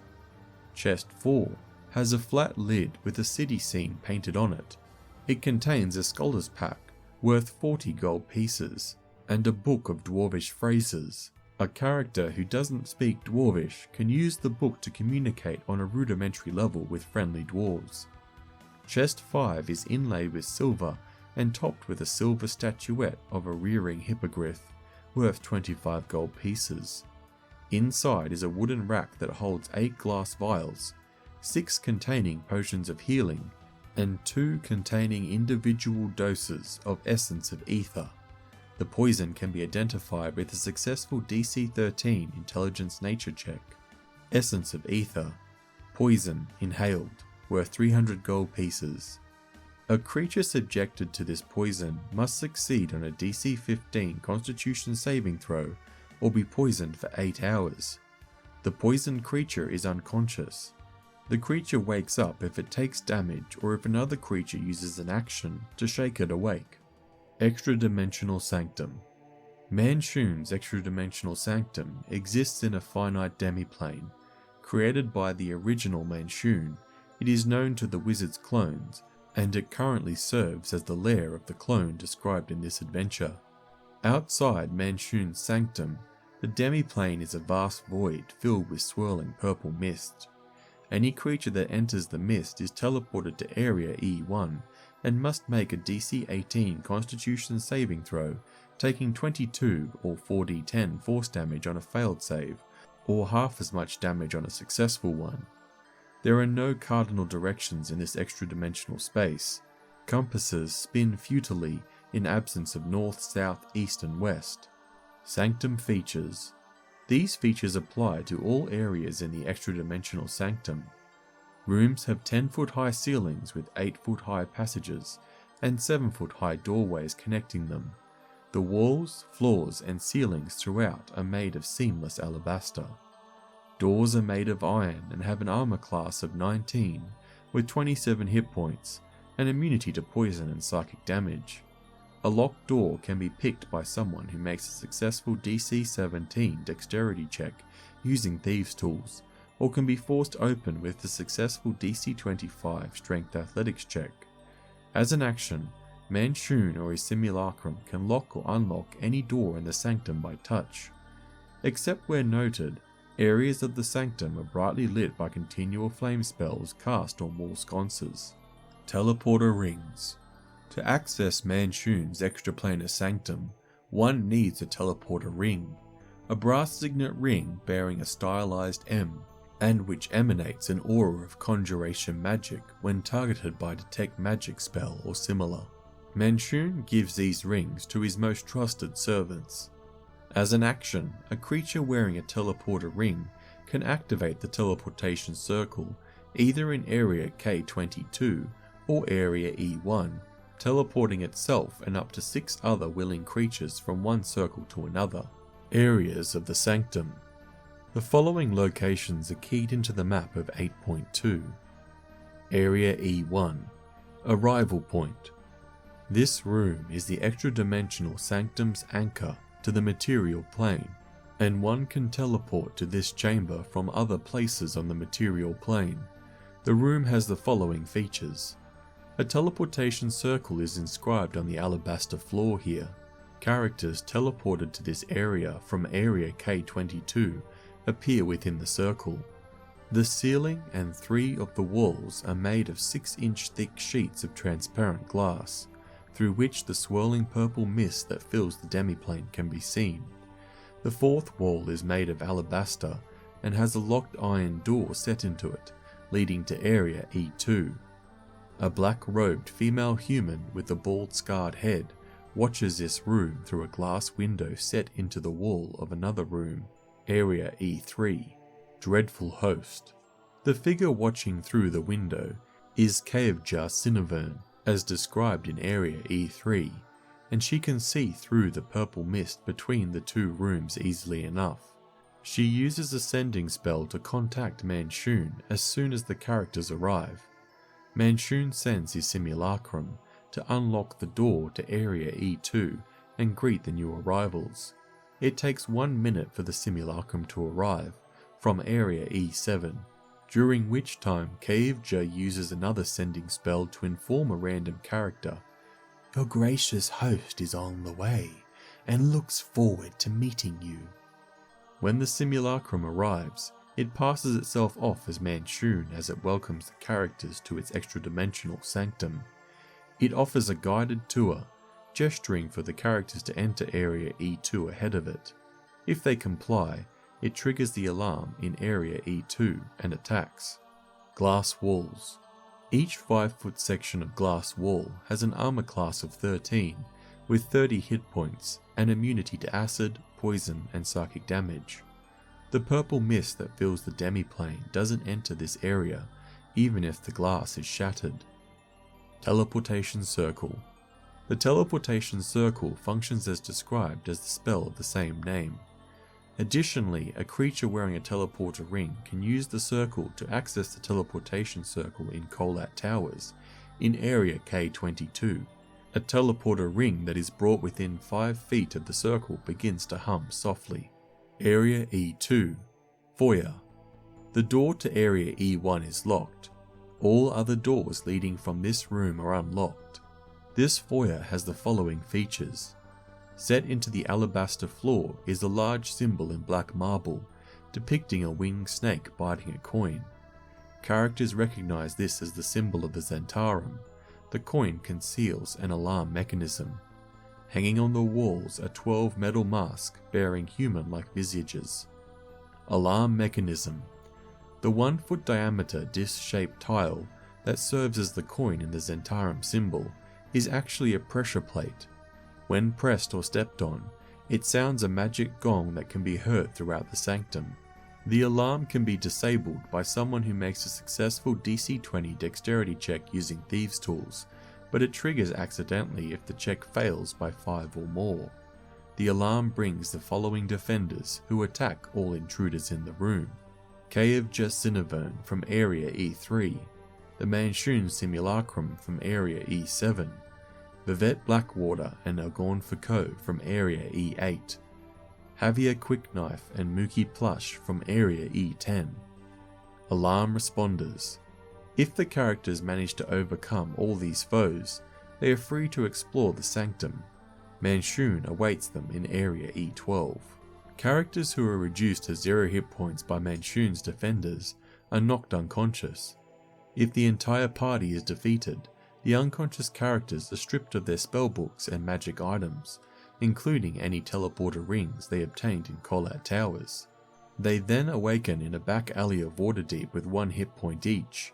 Chest 4 has a flat lid with a city scene painted on it. It contains a scholar's pack worth 40 gold pieces and a book of dwarvish phrases. A character who doesn't speak dwarvish can use the book to communicate on a rudimentary level with friendly dwarves. Chest 5 is inlaid with silver and topped with a silver statuette of a rearing hippogriff worth 25 gold pieces. Inside is a wooden rack that holds 8 glass vials, 6 containing potions of healing, and 2 containing individual doses of essence of ether. The poison can be identified with a successful DC 13 intelligence nature check. Essence of ether. Poison, inhaled, worth 300 gold pieces. A creature subjected to this poison must succeed on a DC 15 Constitution saving throw or be poisoned for 8 hours. The poisoned creature is unconscious. The creature wakes up if it takes damage or if another creature uses an action to shake it awake. Extradimensional Sanctum. Manshoon's Extradimensional Sanctum exists in a finite demiplane. Created by the original Manshoon, it is known to the wizard's clones, and it currently serves as the lair of the clone described in this adventure. Outside Manshoon's sanctum, the demiplane is a vast void filled with swirling purple mist. Any creature that enters the mist is teleported to Area E1 and must make a DC 18 Constitution saving throw, taking 22 or 4d10 force damage on a failed save, or half as much damage on a successful one. There are no cardinal directions in this extra-dimensional space. Compasses spin futilely in absence of north, south, east and west. Sanctum Features. These features apply to all areas in the extra-dimensional sanctum. Rooms have 10-foot high ceilings with 8-foot high passages and 7-foot high doorways connecting them. The walls, floors and ceilings throughout are made of seamless alabaster. Doors are made of iron and have an armor class of 19 with 27 hit points and immunity to poison and psychic damage. A locked door can be picked by someone who makes a successful DC 17 dexterity check using thieves' tools, or can be forced open with the successful DC 25 strength athletics check. As an action, Manshoon or his Simulacrum can lock or unlock any door in the sanctum by touch. Except where noted, areas of the sanctum are brightly lit by continual flame spells cast on wall sconces. Teleporter Rings. To access Manshoon's extraplanar sanctum, one needs a teleporter ring, a brass signet ring bearing a stylized M, and which emanates an aura of conjuration magic when targeted by detect magic spell or similar. Manshoon gives these rings to his most trusted servants. As an action, a creature wearing a teleporter ring can activate the Teleportation Circle either in Area K22 or Area E1, teleporting itself and up to 6 other willing creatures from one circle to another. Areas of the Sanctum. The following locations are keyed into the map of 8.2. Area E1. Arrival Point. This room is the extra-dimensional sanctum's anchor to the material plane, and one can teleport to this chamber from other places on the material plane. The room has the following features. A teleportation circle is inscribed on the alabaster floor here. Characters teleported to this area from Area K22 appear within the circle. The ceiling and 3 of the walls are made of 6-inch thick sheets of transparent glass, through which the swirling purple mist that fills the demiplane can be seen. The 4th wall is made of alabaster and has a locked iron door set into it, leading to Area E2. A black-robed female human with a bald scarred head watches this room through a glass window set into the wall of another room, Area E3. Dreadful Host. The figure watching through the window is Caevja Cinevern, as described in Area E3, and she can see through the purple mist between the two rooms easily enough. She uses a sending spell to contact Manshoon as soon as the characters arrive. Manshoon sends his Simulacrum to unlock the door to Area E2 and greet the new arrivals. It takes 1 minute for the Simulacrum to arrive from Area E7, during which time Caevja uses another sending spell to inform a random character, "Your gracious host is on the way and looks forward to meeting you." When the Simulacrum arrives, it passes itself off as Manshoon as it welcomes the characters to its extradimensional sanctum. It offers a guided tour, gesturing for the characters to enter Area E2 ahead of it. If they comply, it triggers the alarm in Area E2 and attacks. Glass walls. Each 5-foot section of glass wall has an armor class of 13, with 30 hit points and immunity to acid, poison, and psychic damage. The purple mist that fills the demiplane doesn't enter this area, even if the glass is shattered. Teleportation Circle. The Teleportation Circle functions as described as the spell of the same name. Additionally, a creature wearing a teleporter ring can use the circle to access the Teleportation Circle in Kolat Towers, in Area K22. A teleporter ring that is brought within 5 feet of the circle begins to hum softly. Area E2. Foyer. The door to Area E1 is locked. All other doors leading from this room are unlocked. This foyer has the following features. Set into the alabaster floor is a large symbol in black marble, depicting a winged snake biting a coin. Characters recognize this as the symbol of the Zhentarum. The coin conceals an alarm mechanism. Hanging on the walls are 12 metal masks bearing human-like visages. Alarm mechanism. The 1-foot diameter disc-shaped tile that serves as the coin in the Zhentarum symbol is actually a pressure plate. When pressed or stepped on, it sounds a magic gong that can be heard throughout the sanctum. The alarm can be disabled by someone who makes a successful DC 20 dexterity check using thieves' tools, but it triggers accidentally if the check fails by 5 or more. The alarm brings the following defenders who attack all intruders in the room. Caevja Cinevern from Area E3, the Manshoon Simulacrum from Area E7, Vivette Blackwater and Algorn Foucault from Area E8, Javier Quickknife and Mookie Plush from Area E10. Alarm responders. If the characters manage to overcome all these foes, they are free to explore the sanctum. Manshoon awaits them in Area E12. Characters who are reduced to 0 hit points by Manshoon's defenders are knocked unconscious. If the entire party is defeated, the unconscious characters are stripped of their spellbooks and magic items, including any teleporter rings they obtained in Kolat Towers. They then awaken in a back alley of Waterdeep with 1 hit point each.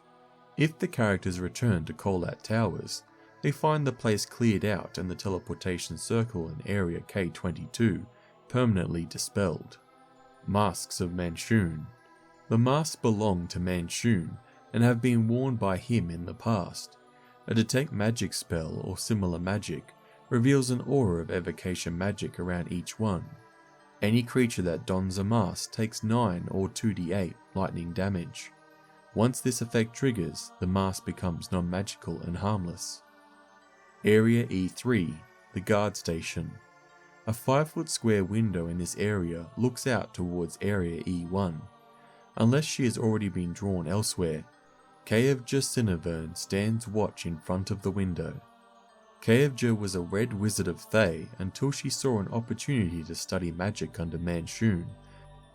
If the characters return to Kolat Towers, they find the place cleared out and the teleportation circle in Area K22 permanently dispelled. Masks of Manshoon. The masks belong to Manshoon and have been worn by him in the past. A detect magic spell or similar magic reveals an aura of evocation magic around each one. Any creature that dons a mask takes 9 or 2d8 lightning damage. Once this effect triggers, the mask becomes non-magical and harmless. Area E3, the guard station. A 5-foot square window in this area looks out towards Area E1. Unless she has already been drawn elsewhere, Caevja Cinevern stands watch in front of the window. Caevja was a red wizard of Thay until she saw an opportunity to study magic under Manshoon.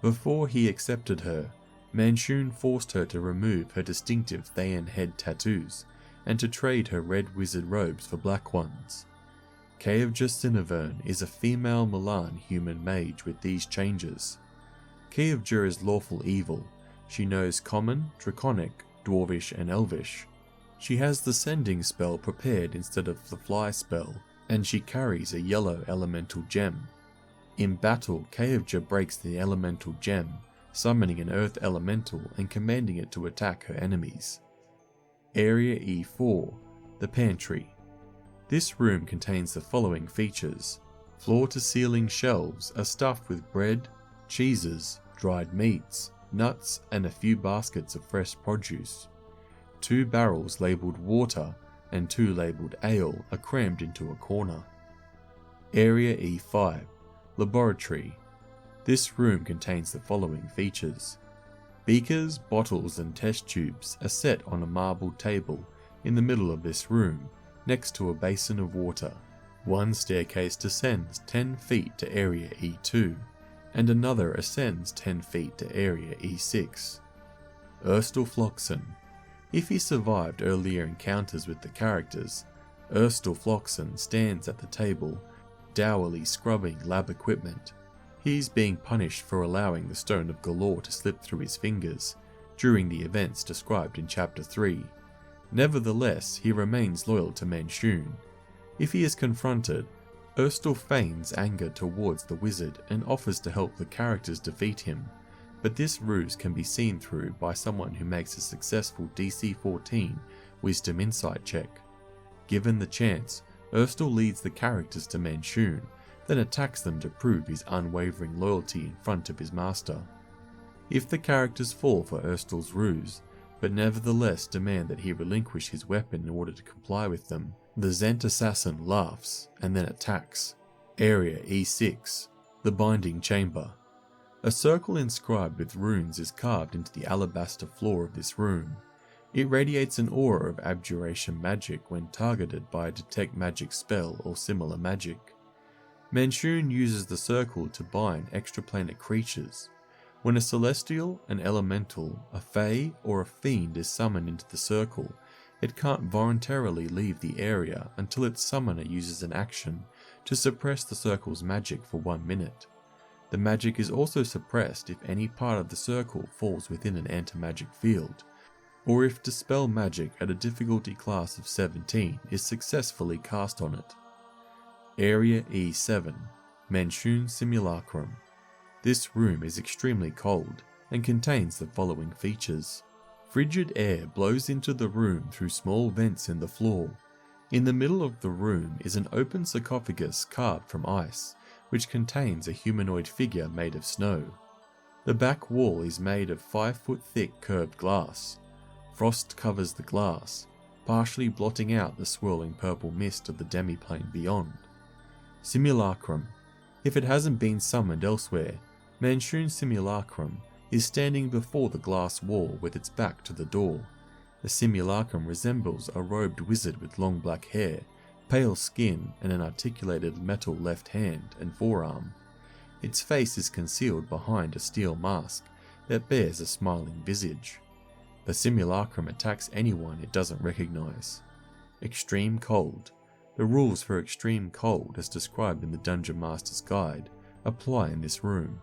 Before he accepted her, Manshoon forced her to remove her distinctive Thayan head tattoos and to trade her red wizard robes for black ones. Caevja Cinevern is a female Milan human mage with these changes. Caevja is lawful evil. She knows Common, Draconic, Dwarvish and Elvish. She has the sending spell prepared instead of the fly spell, and she carries a yellow elemental gem. In battle, Caevja breaks the elemental gem, summoning an earth elemental and commanding it to attack her enemies. Area E4, the Pantry. This room contains the following features. Floor-to-ceiling shelves are stuffed with bread, cheeses, dried meats, nuts, and a few baskets of fresh produce. 2 barrels labelled water and 2 labelled ale are crammed into a corner. Area E5, Laboratory. This room contains the following features. Beakers, bottles, and test tubes are set on a marble table in the middle of this room, next to a basin of water. 1 staircase descends 10 feet to Area E2, and another ascends 10 feet to Area E6. Urstelfloxen. If he survived earlier encounters with the characters, Urstelfloxen stands at the table, dourly scrubbing lab equipment. He is being punished for allowing the Stone of Galore to slip through his fingers during the events described in Chapter 3. Nevertheless, he remains loyal to Manshoon. If he is confronted, Urstel feigns anger towards the wizard and offers to help the characters defeat him, but this ruse can be seen through by someone who makes a successful DC 14 Wisdom Insight check. Given the chance, Urstel leads the characters to Manshoon, then attacks them to prove his unwavering loyalty in front of his master. If the characters fall for Urstel's ruse, but nevertheless demand that he relinquish his weapon in order to comply with them, the Zhent assassin laughs and then attacks. Area E6, the Binding Chamber. A circle inscribed with runes is carved into the alabaster floor of this room. It radiates an aura of abjuration magic when targeted by a detect magic spell or similar magic. Manshoon uses the circle to bind extraplanar creatures. When a celestial, an elemental, a fae, or a fiend is summoned into the circle, it can't voluntarily leave the area until its summoner uses an action to suppress the circle's magic for 1 minute. The magic is also suppressed if any part of the circle falls within an anti-magic field, or if Dispel magic at a difficulty class of 17 is successfully cast on it. Area E7, Manshoon Simulacrum. This room is extremely cold and contains the following features. Frigid air blows into the room through small vents in the floor. In the middle of the room is an open sarcophagus carved from ice, which contains a humanoid figure made of snow. The back wall is made of 5-foot thick curved glass. Frost covers the glass, partially blotting out the swirling purple mist of the demiplane beyond. Simulacrum. If it hasn't been summoned elsewhere, Manshoon Simulacrum is standing before the glass wall with its back to the door. The simulacrum resembles a robed wizard with long black hair, pale skin, and an articulated metal left hand and forearm. Its face is concealed behind a steel mask that bears a smiling visage. The simulacrum attacks anyone it doesn't recognize. Extreme cold. The rules for extreme cold, as described in the Dungeon Master's Guide, apply in this room.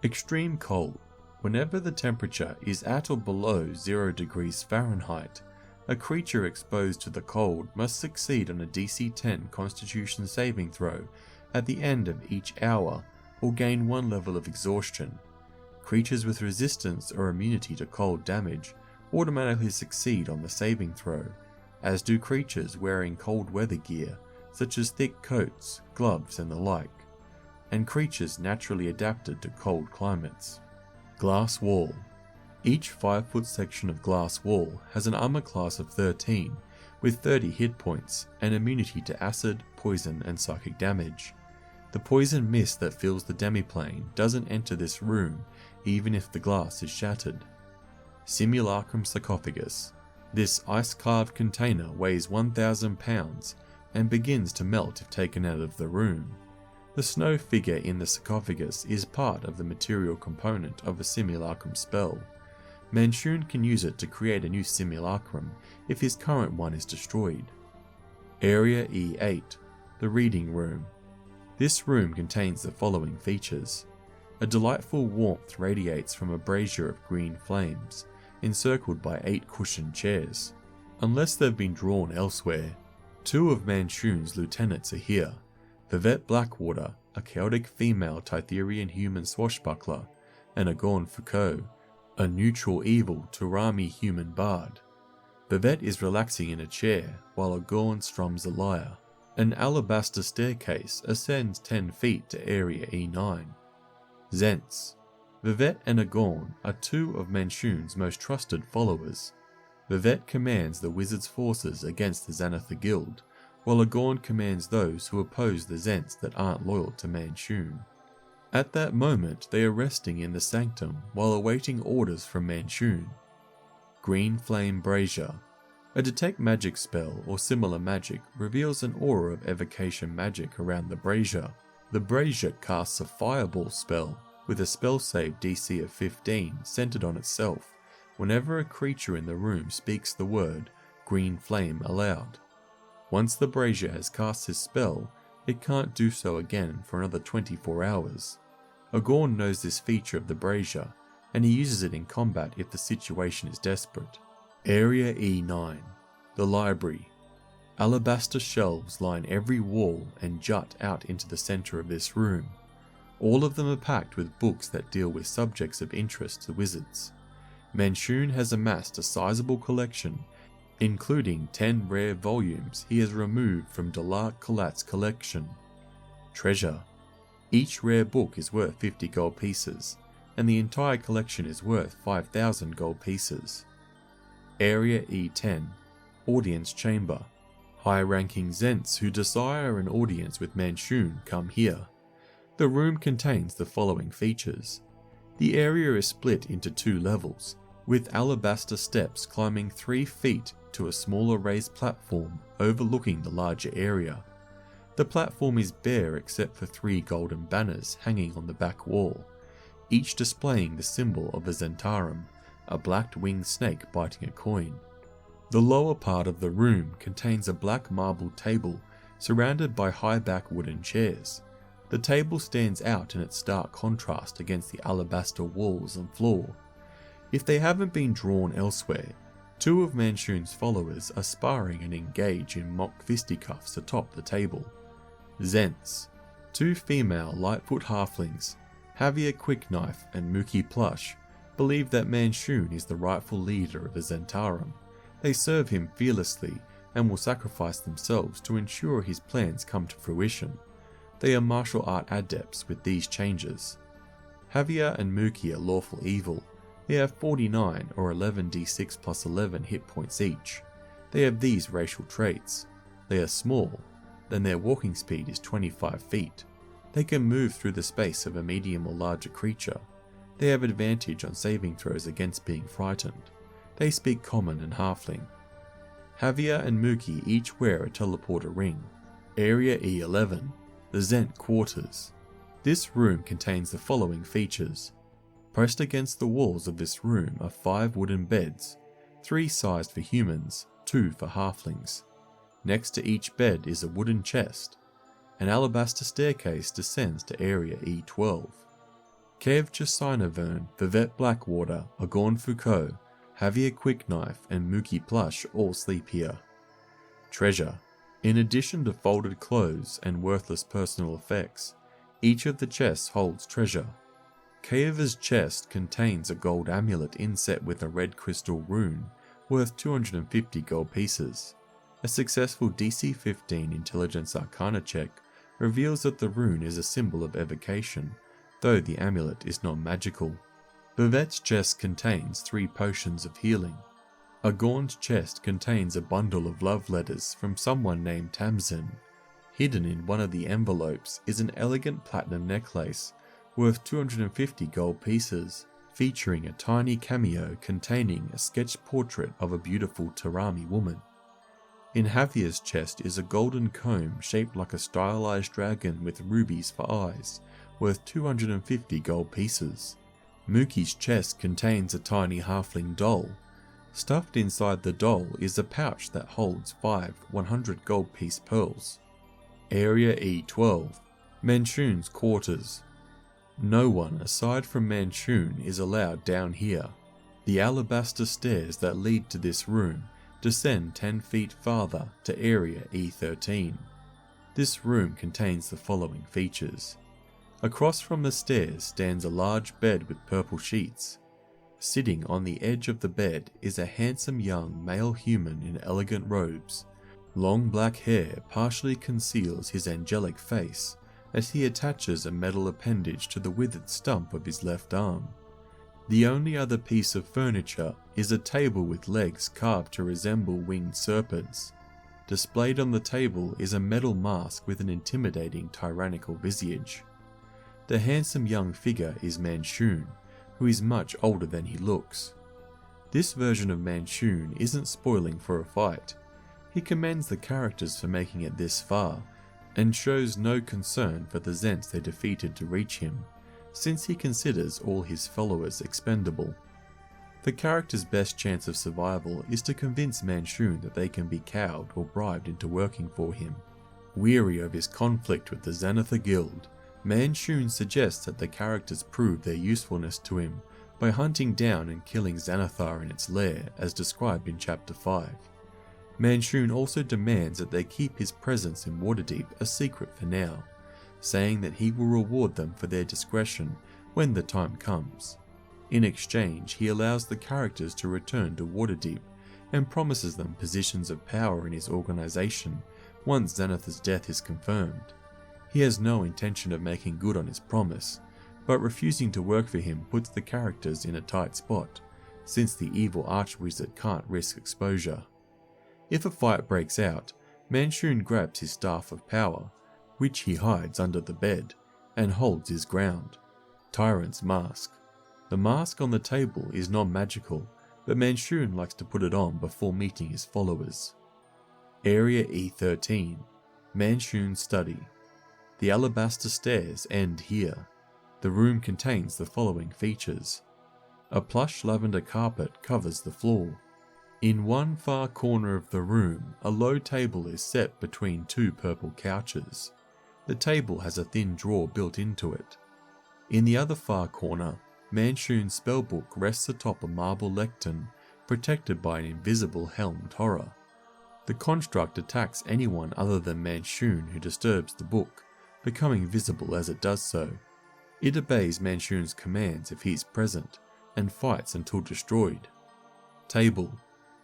Extreme cold. Whenever the temperature is at or below 0 degrees Fahrenheit, a creature exposed to the cold must succeed on a DC 10 Constitution saving throw at the end of each hour or gain 1 level of exhaustion. Creatures with resistance or immunity to cold damage automatically succeed on the saving throw, as do creatures wearing cold weather gear such as thick coats, gloves, and the like, and creatures naturally adapted to cold climates. Glass wall. Each 5-foot section of glass wall has an armor class of 13 with 30 hit points and immunity to acid, poison, and psychic damage. The poison mist that fills the demiplane doesn't enter this room even if the glass is shattered. Simulacrum sarcophagus. This ice-carved container weighs 1,000 pounds and begins to melt if taken out of the room. The snow figure in the sarcophagus is part of the material component of a simulacrum spell. Manshoon can use it to create a new simulacrum if his current one is destroyed. Area E8, the Reading Room. This room contains the following features. A delightful warmth radiates from a brazier of green flames, encircled by 8 cushioned chairs. Unless they've been drawn elsewhere, 2 of Manshoon's lieutenants are here. Vivette Blackwater, a chaotic female Tytherian human swashbuckler, and Agorn Foucault, a neutral evil Turami human bard. Vivette is relaxing in a chair while Agorn strums a lyre. An alabaster staircase ascends 10 feet to Area E9. Zhents. Vivette and Agorn are two of Manshoon's most trusted followers. Vivette commands the wizard's forces against the Xanatha Guild, while Agorn commands those who oppose the Zhents that aren't loyal to Manshoon. At that moment, they are resting in the Sanctum while awaiting orders from Manshoon. Green Flame Brazier. A detect magic spell or similar magic reveals an aura of evocation magic around the brazier. The brazier casts a fireball spell with a spell save DC of 15 centered on itself whenever a creature in the room speaks the word Green Flame aloud. Once the brazier has cast his spell, it can't do so again for another 24 hours. Agorn knows this feature of the brazier, and he uses it in combat if the situation is desperate. Area E9. The Library. Alabaster shelves line every wall and jut out into the center of this room. All of them are packed with books that deal with subjects of interest to wizards. Manshoon has amassed a sizable collection, including 10 rare volumes he has removed from Duhlark Kolat's collection. Treasure. Each rare book is worth 50 gold pieces, and the entire collection is worth 5,000 gold pieces. Area E10. Audience Chamber. High-ranking Zhents who desire an audience with Manshoon come here. The room contains the following features. The area is split into 2 levels, with alabaster steps climbing 3 feet to a smaller raised platform overlooking the larger area. The platform is bare except for 3 golden banners hanging on the back wall, each displaying the symbol of a Zhentarim, a black-winged snake biting a coin. The lower part of the room contains a black marble table surrounded by high-back wooden chairs. The table stands out in its stark contrast against the alabaster walls and floor. If they haven't been drawn elsewhere, 2 of Manshoon's followers are sparring and engage in mock fisticuffs atop the table. Zhents. 2 female Lightfoot halflings, Javier Quickknife and Mookie Plush, believe that Manshoon is the rightful leader of the Zhentarim. They serve him fearlessly and will sacrifice themselves to ensure his plans come to fruition. They are martial art adepts with these changes. Javier and Mookie are lawful evil. They have 49 or 11d6 plus 11 hit points each. They have these racial traits. They are small, then their walking speed is 25 feet. They can move through the space of a medium or larger creature. They have advantage on saving throws against being frightened. They speak Common and Halfling. Javier and Mookie each wear a teleporter ring. Area E11. The Zhent Quarters. This room contains the following features. Pressed against the walls of this room are 5 wooden beds, 3 sized for humans, 2 for halflings. Next to each bed is a wooden chest. An alabaster staircase descends to Area E12. Kev Chasinavern, Vivette Blackwater, Agorn Foucault, Javier Quickknife and Mookie Plush all sleep here. Treasure. In addition to folded clothes and worthless personal effects, each of the chests holds treasure. Keva's chest contains a gold amulet inset with a red crystal rune worth 250 gold pieces. A successful DC 15 Intelligence Arcana check reveals that the rune is a symbol of evocation, though the amulet is not magical. Vivette's chest contains 3 potions of healing. Agorn's chest contains a bundle of love letters from someone named Tamsin. Hidden in one of the envelopes is an elegant platinum necklace worth 250 gold pieces, featuring a tiny cameo containing a sketched portrait of a beautiful Tarami woman. In Javier's chest is a golden comb shaped like a stylized dragon with rubies for eyes, worth 250 gold pieces. Mookie's chest contains a tiny halfling doll. Stuffed inside the doll is a pouch that holds 5 100 gold piece pearls. Area E12. Manshoon's Quarters. No one aside from Manshoon is allowed down here. The alabaster stairs that lead to this room descend 10 feet farther to Area E13. This room contains the following features. Across from the stairs stands a large bed with purple sheets. Sitting on the edge of the bed is a handsome young male human in elegant robes. Long black hair partially conceals his angelic face as he attaches a metal appendage to the withered stump of his left arm. The only other piece of furniture is a table with legs carved to resemble winged serpents. Displayed on the table is a metal mask with an intimidating tyrannical visage. The handsome young figure is Manshoon, who is much older than he looks. This version of Manshoon isn't spoiling for a fight. He commends the characters for making it this far, and shows no concern for the Zhents they defeated to reach him, since he considers all his followers expendable. The character's best chance of survival is to convince Manshoon that they can be cowed or bribed into working for him. Weary of his conflict with the Xanathar Guild, Manshoon suggests that the characters prove their usefulness to him by hunting down and killing Xanathar in its lair as described in Chapter 5. Manshoon also demands that they keep his presence in Waterdeep a secret for now, saying that he will reward them for their discretion when the time comes. In exchange, he allows the characters to return to Waterdeep and promises them positions of power in his organization once Xanathar's death is confirmed. He has no intention of making good on his promise, but refusing to work for him puts the characters in a tight spot, since the evil archwizard can't risk exposure. If a fight breaks out, Manshoon grabs his Staff of Power, which he hides under the bed, and holds his ground. Tyrant's Mask. The mask on the table is non-magical, but Manshoon likes to put it on before meeting his followers. Area E13. Manshoon's Study. The alabaster stairs end here. The room contains the following features. A plush lavender carpet covers the floor. In one far corner of the room, a low table is set between two purple couches. The table has a thin drawer built into it. In the other far corner, Manshoon's spellbook rests atop a marble lectern, protected by an invisible helmed horror. The construct attacks anyone other than Manshoon who disturbs the book, becoming visible as it does so. It obeys Manshoon's commands if he is present, and fights until destroyed. Table.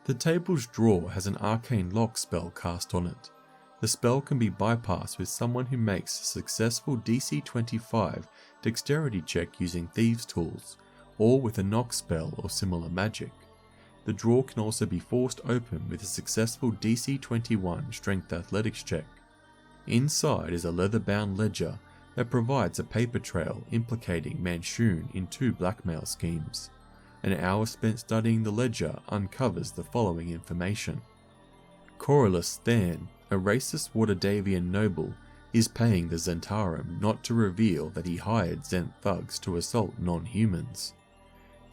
The table's drawer has an arcane lock spell cast on it. The spell can be bypassed with someone who makes a successful DC 25 dexterity check using thieves' tools, or with a knock spell or similar magic. The drawer can also be forced open with a successful DC 21 strength athletics check. Inside is a leather-bound ledger that provides a paper trail implicating Manshoon in 2 blackmail schemes. An hour spent studying the ledger uncovers the following information. Corylus Thann, a racist Waterdavian noble, is paying the Zhentarim not to reveal that he hired Zhent thugs to assault non-humans.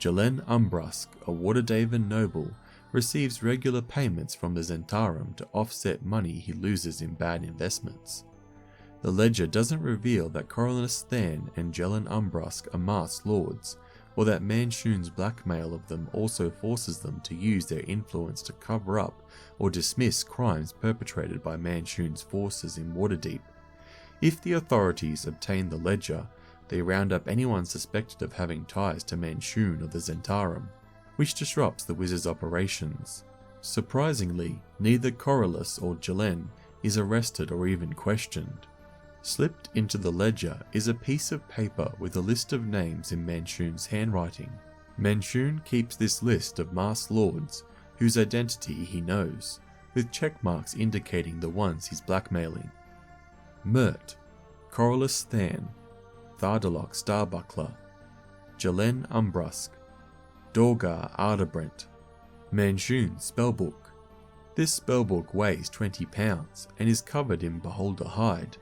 Jelenn Urmbrusk, a Waterdavian noble, receives regular payments from the Zhentarim to offset money he loses in bad investments. The ledger doesn't reveal that Corylus Thann and Jelenn Urmbrusk are masked lords, or that Manshoon's blackmail of them also forces them to use their influence to cover up or dismiss crimes perpetrated by Manshoon's forces in Waterdeep. If the authorities obtain the ledger, they round up anyone suspected of having ties to Manshoon or the Zhentarim, which disrupts the wizard's operations. Surprisingly, neither Corylus or Jelenn is arrested or even questioned. Slipped into the ledger is a piece of paper with a list of names in Manshoon's handwriting. Manshoon keeps this list of masked lords, whose identity he knows, with check marks indicating the ones he's blackmailing. Mert, Corylus Thann, Thardalok Starbuckler, Jelenn Urmbrusk, Dorgar Arderbrent. Manshoon's spellbook. This spellbook weighs 20 pounds and is covered in beholder hide.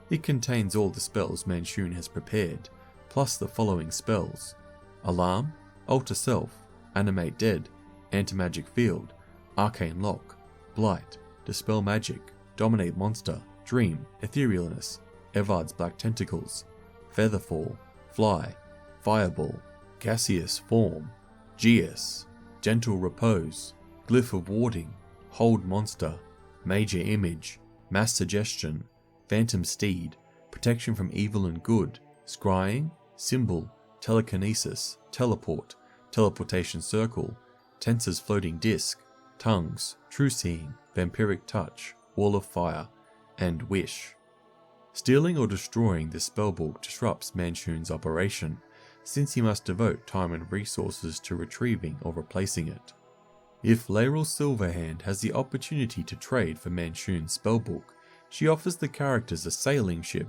It contains all the spells Manshoon has prepared, plus the following spells: Alarm, Alter Self, Animate Dead, Anti-Magic Field, Arcane Lock, Blight, Dispel Magic, Dominate Monster, Dream, Etherealness, Evard's Black Tentacles, Featherfall, Fly, Fireball, Gaseous Form, Geas, Gentle Repose, Glyph of Warding, Hold Monster, Major Image, Mass Suggestion, Phantom Steed, Protection from Evil and Good, scrying, symbol, telekinesis, teleport, teleportation circle, Tensor's floating disc, tongues, true seeing, vampiric touch, wall of fire, and wish. Stealing or destroying this spellbook disrupts Manshoon's operation, since he must devote time and resources to retrieving or replacing it. If Laeral Silverhand has the opportunity to trade for Manshoon's spellbook, she offers the characters a sailing ship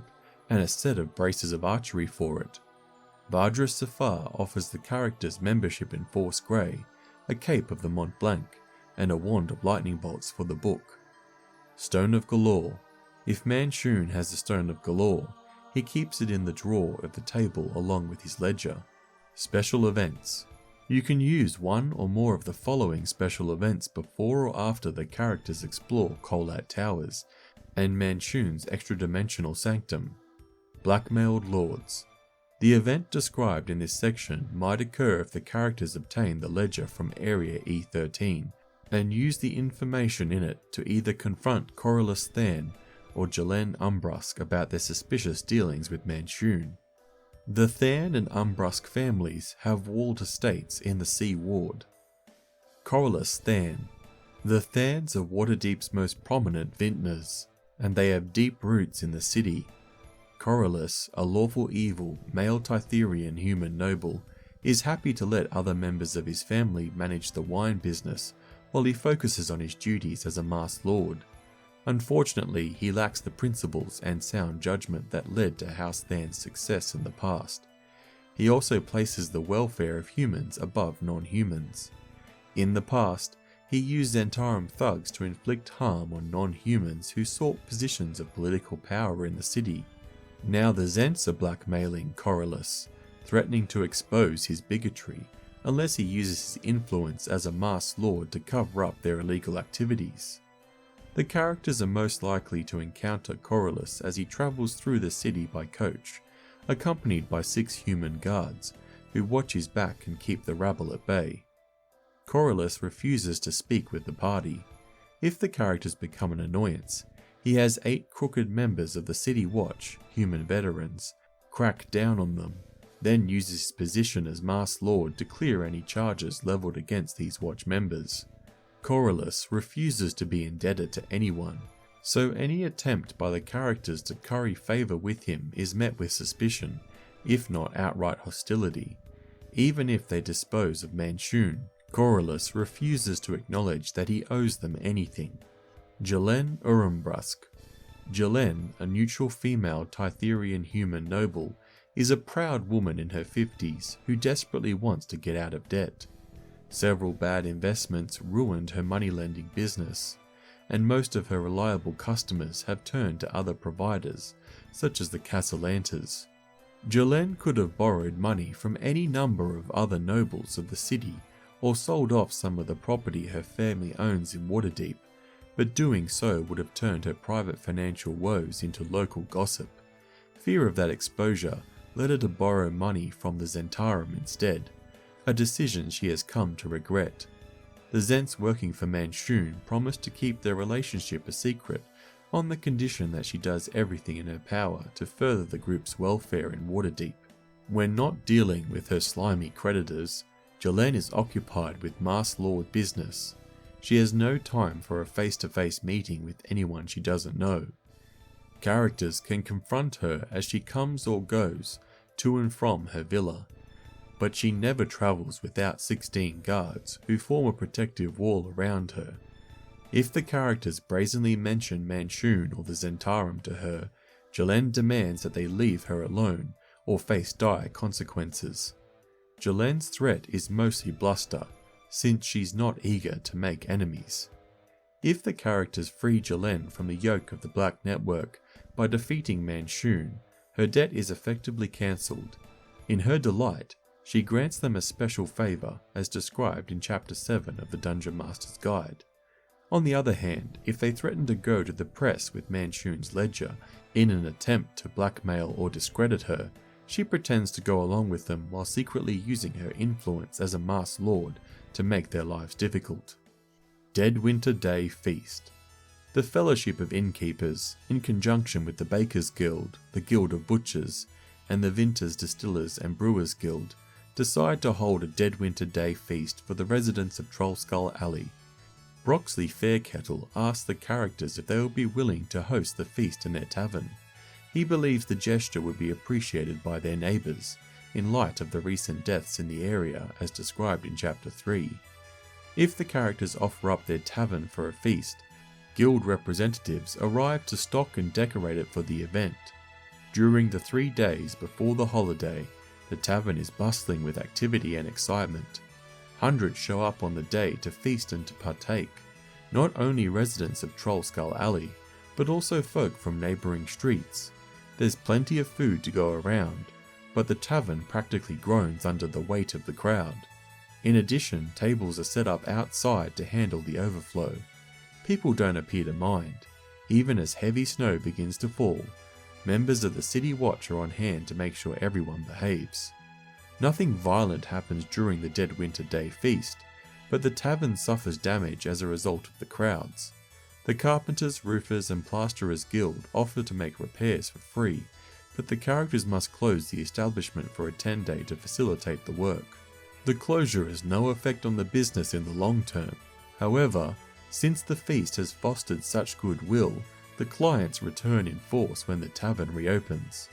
and a set of braces of archery for it. Vardra Safar offers the characters membership in Force Grey, a cape of the Mont Blanc, and a wand of lightning bolts for the book. Stone of Galore. If Manshoon has the Stone of Galore, he keeps it in the drawer of the table along with his ledger. Special events. You can use one or more of the following special events before or after the characters explore Kolat Towers and Manshoon's Extradimensional Sanctum. Blackmailed Lords. The event described in this section might occur if the characters obtain the ledger from Area E13 and use the information in it to either confront Corylus Thann or Jelenn Urmbrusk about their suspicious dealings with Manshoon. The Thann and Urmbrusk families have walled estates in the Sea Ward. Corylus Thann. The Thanns are Waterdeep's most prominent vintners, and they have deep roots in the city. Corylus, a lawful evil, male Titherian human noble, is happy to let other members of his family manage the wine business while he focuses on his duties as a Masked Lord. Unfortunately, he lacks the principles and sound judgment that led to House Thann's success in the past. He also places the welfare of humans above non-humans. In the past, he used Zhentarim thugs to inflict harm on non-humans who sought positions of political power in the city. Now the Zhents are blackmailing Corylus, threatening to expose his bigotry unless he uses his influence as a Masked Lord to cover up their illegal activities. The characters are most likely to encounter Corylus as he travels through the city by coach, accompanied by 6 human guards, who watch his back and keep the rabble at bay. Corylus refuses to speak with the party. If the characters become an annoyance, he has 8 crooked members of the City Watch, human veterans, crack down on them, then uses his position as Masked Lord to clear any charges levelled against these Watch members. Corylus refuses to be indebted to anyone, so any attempt by the characters to curry favour with him is met with suspicion, if not outright hostility. Even if they dispose of Manshoon, Corylus refuses to acknowledge that he owes them anything. Jelenn Urmbrusk. Jelenn, a neutral female Titherian human noble, is a proud woman in her 50s who desperately wants to get out of debt. Several bad investments ruined her money-lending business, and most of her reliable customers have turned to other providers, such as the Castellantas. Jelenn could have borrowed money from any number of other nobles of the city, or sold off some of the property her family owns in Waterdeep, but doing so would have turned her private financial woes into local gossip. Fear of that exposure led her to borrow money from the Zhentarim instead, a decision she has come to regret. The Zhents working for Manshoon promise to keep their relationship a secret on the condition that she does everything in her power to further the group's welfare in Waterdeep. When not dealing with her slimy creditors, Jelenn is occupied with Masked Lord business. She has no time for a face-to-face meeting with anyone she doesn't know. Characters can confront her as she comes or goes to and from her villa, but she never travels without 16 guards who form a protective wall around her. If the characters brazenly mention Manshoon or the Zhentarim to her, Jelenn demands that they leave her alone or face dire consequences. Jelenn's threat is mostly bluster, since she's not eager to make enemies. If the characters free Jelenn from the yoke of the Black Network by defeating Manshoon, her debt is effectively cancelled. In her delight, she grants them a special favour as described in Chapter 7 of the Dungeon Master's Guide. On the other hand, if they threaten to go to the press with Manshoon's ledger in an attempt to blackmail or discredit her, she pretends to go along with them while secretly using her influence as a Masked Lord to make their lives difficult. Deadwinter Day Feast. The Fellowship of Innkeepers, in conjunction with the Bakers' Guild, the Guild of Butchers, and the Vinters Distillers and Brewers Guild decide to hold a Deadwinter Day Feast for the residents of Trollskull Alley. Broxley Fairkettle asks the characters if they would be willing to host the feast in their tavern. He believes the gesture would be appreciated by their neighbours, in light of the recent deaths in the area as described in Chapter 3. If the characters offer up their tavern for a feast, guild representatives arrive to stock and decorate it for the event. During the 3 days before the holiday, the tavern is bustling with activity and excitement. Hundreds show up on the day to feast and to partake, not only residents of Trollskull Alley, but also folk from neighbouring streets. There's plenty of food to go around, but the tavern practically groans under the weight of the crowd. In addition, tables are set up outside to handle the overflow. People don't appear to mind, even as heavy snow begins to fall. Members of the City Watch are on hand to make sure everyone behaves. Nothing violent happens during the Deadwinter Day Feast, but the tavern suffers damage as a result of the crowds. The Carpenters, Roofers and Plasterers Guild offer to make repairs for free, but the characters must close the establishment for a 10-day to facilitate the work. The closure has no effect on the business in the long term. However, since the feast has fostered such goodwill, the clients return in force when the tavern reopens.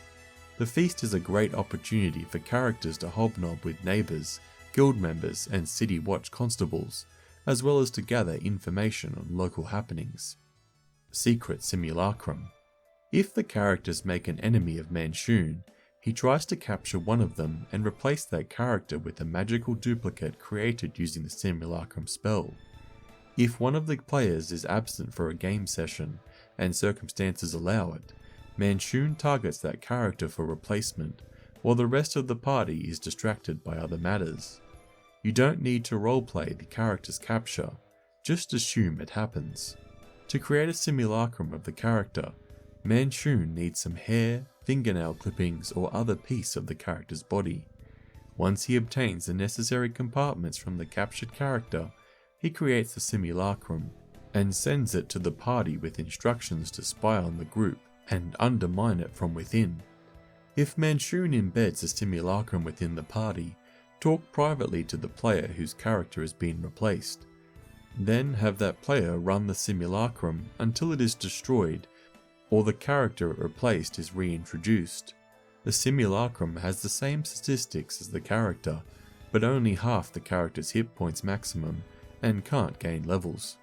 The feast is a great opportunity for characters to hobnob with neighbours, guild members and City Watch constables, as well as to gather information on local happenings. Secret Simulacrum. If the characters make an enemy of Manshoon, he tries to capture one of them and replace that character with a magical duplicate created using the Simulacrum spell. If one of the players is absent for a game session, and circumstances allow it, Manshoon targets that character for replacement, while the rest of the party is distracted by other matters. You don't need to roleplay the character's capture, just assume it happens. To create a simulacrum of the character, Manshoon needs some hair, fingernail clippings or other piece of the character's body. Once he obtains the necessary compartments from the captured character, he creates the simulacrum and sends it to the party with instructions to spy on the group and undermine it from within. If Manshoon embeds a simulacrum within the party, talk privately to the player whose character has been replaced. Then have that player run the simulacrum until it is destroyed or the character it replaced is reintroduced. The simulacrum has the same statistics as the character, but only half the character's hit points maximum and can't gain levels.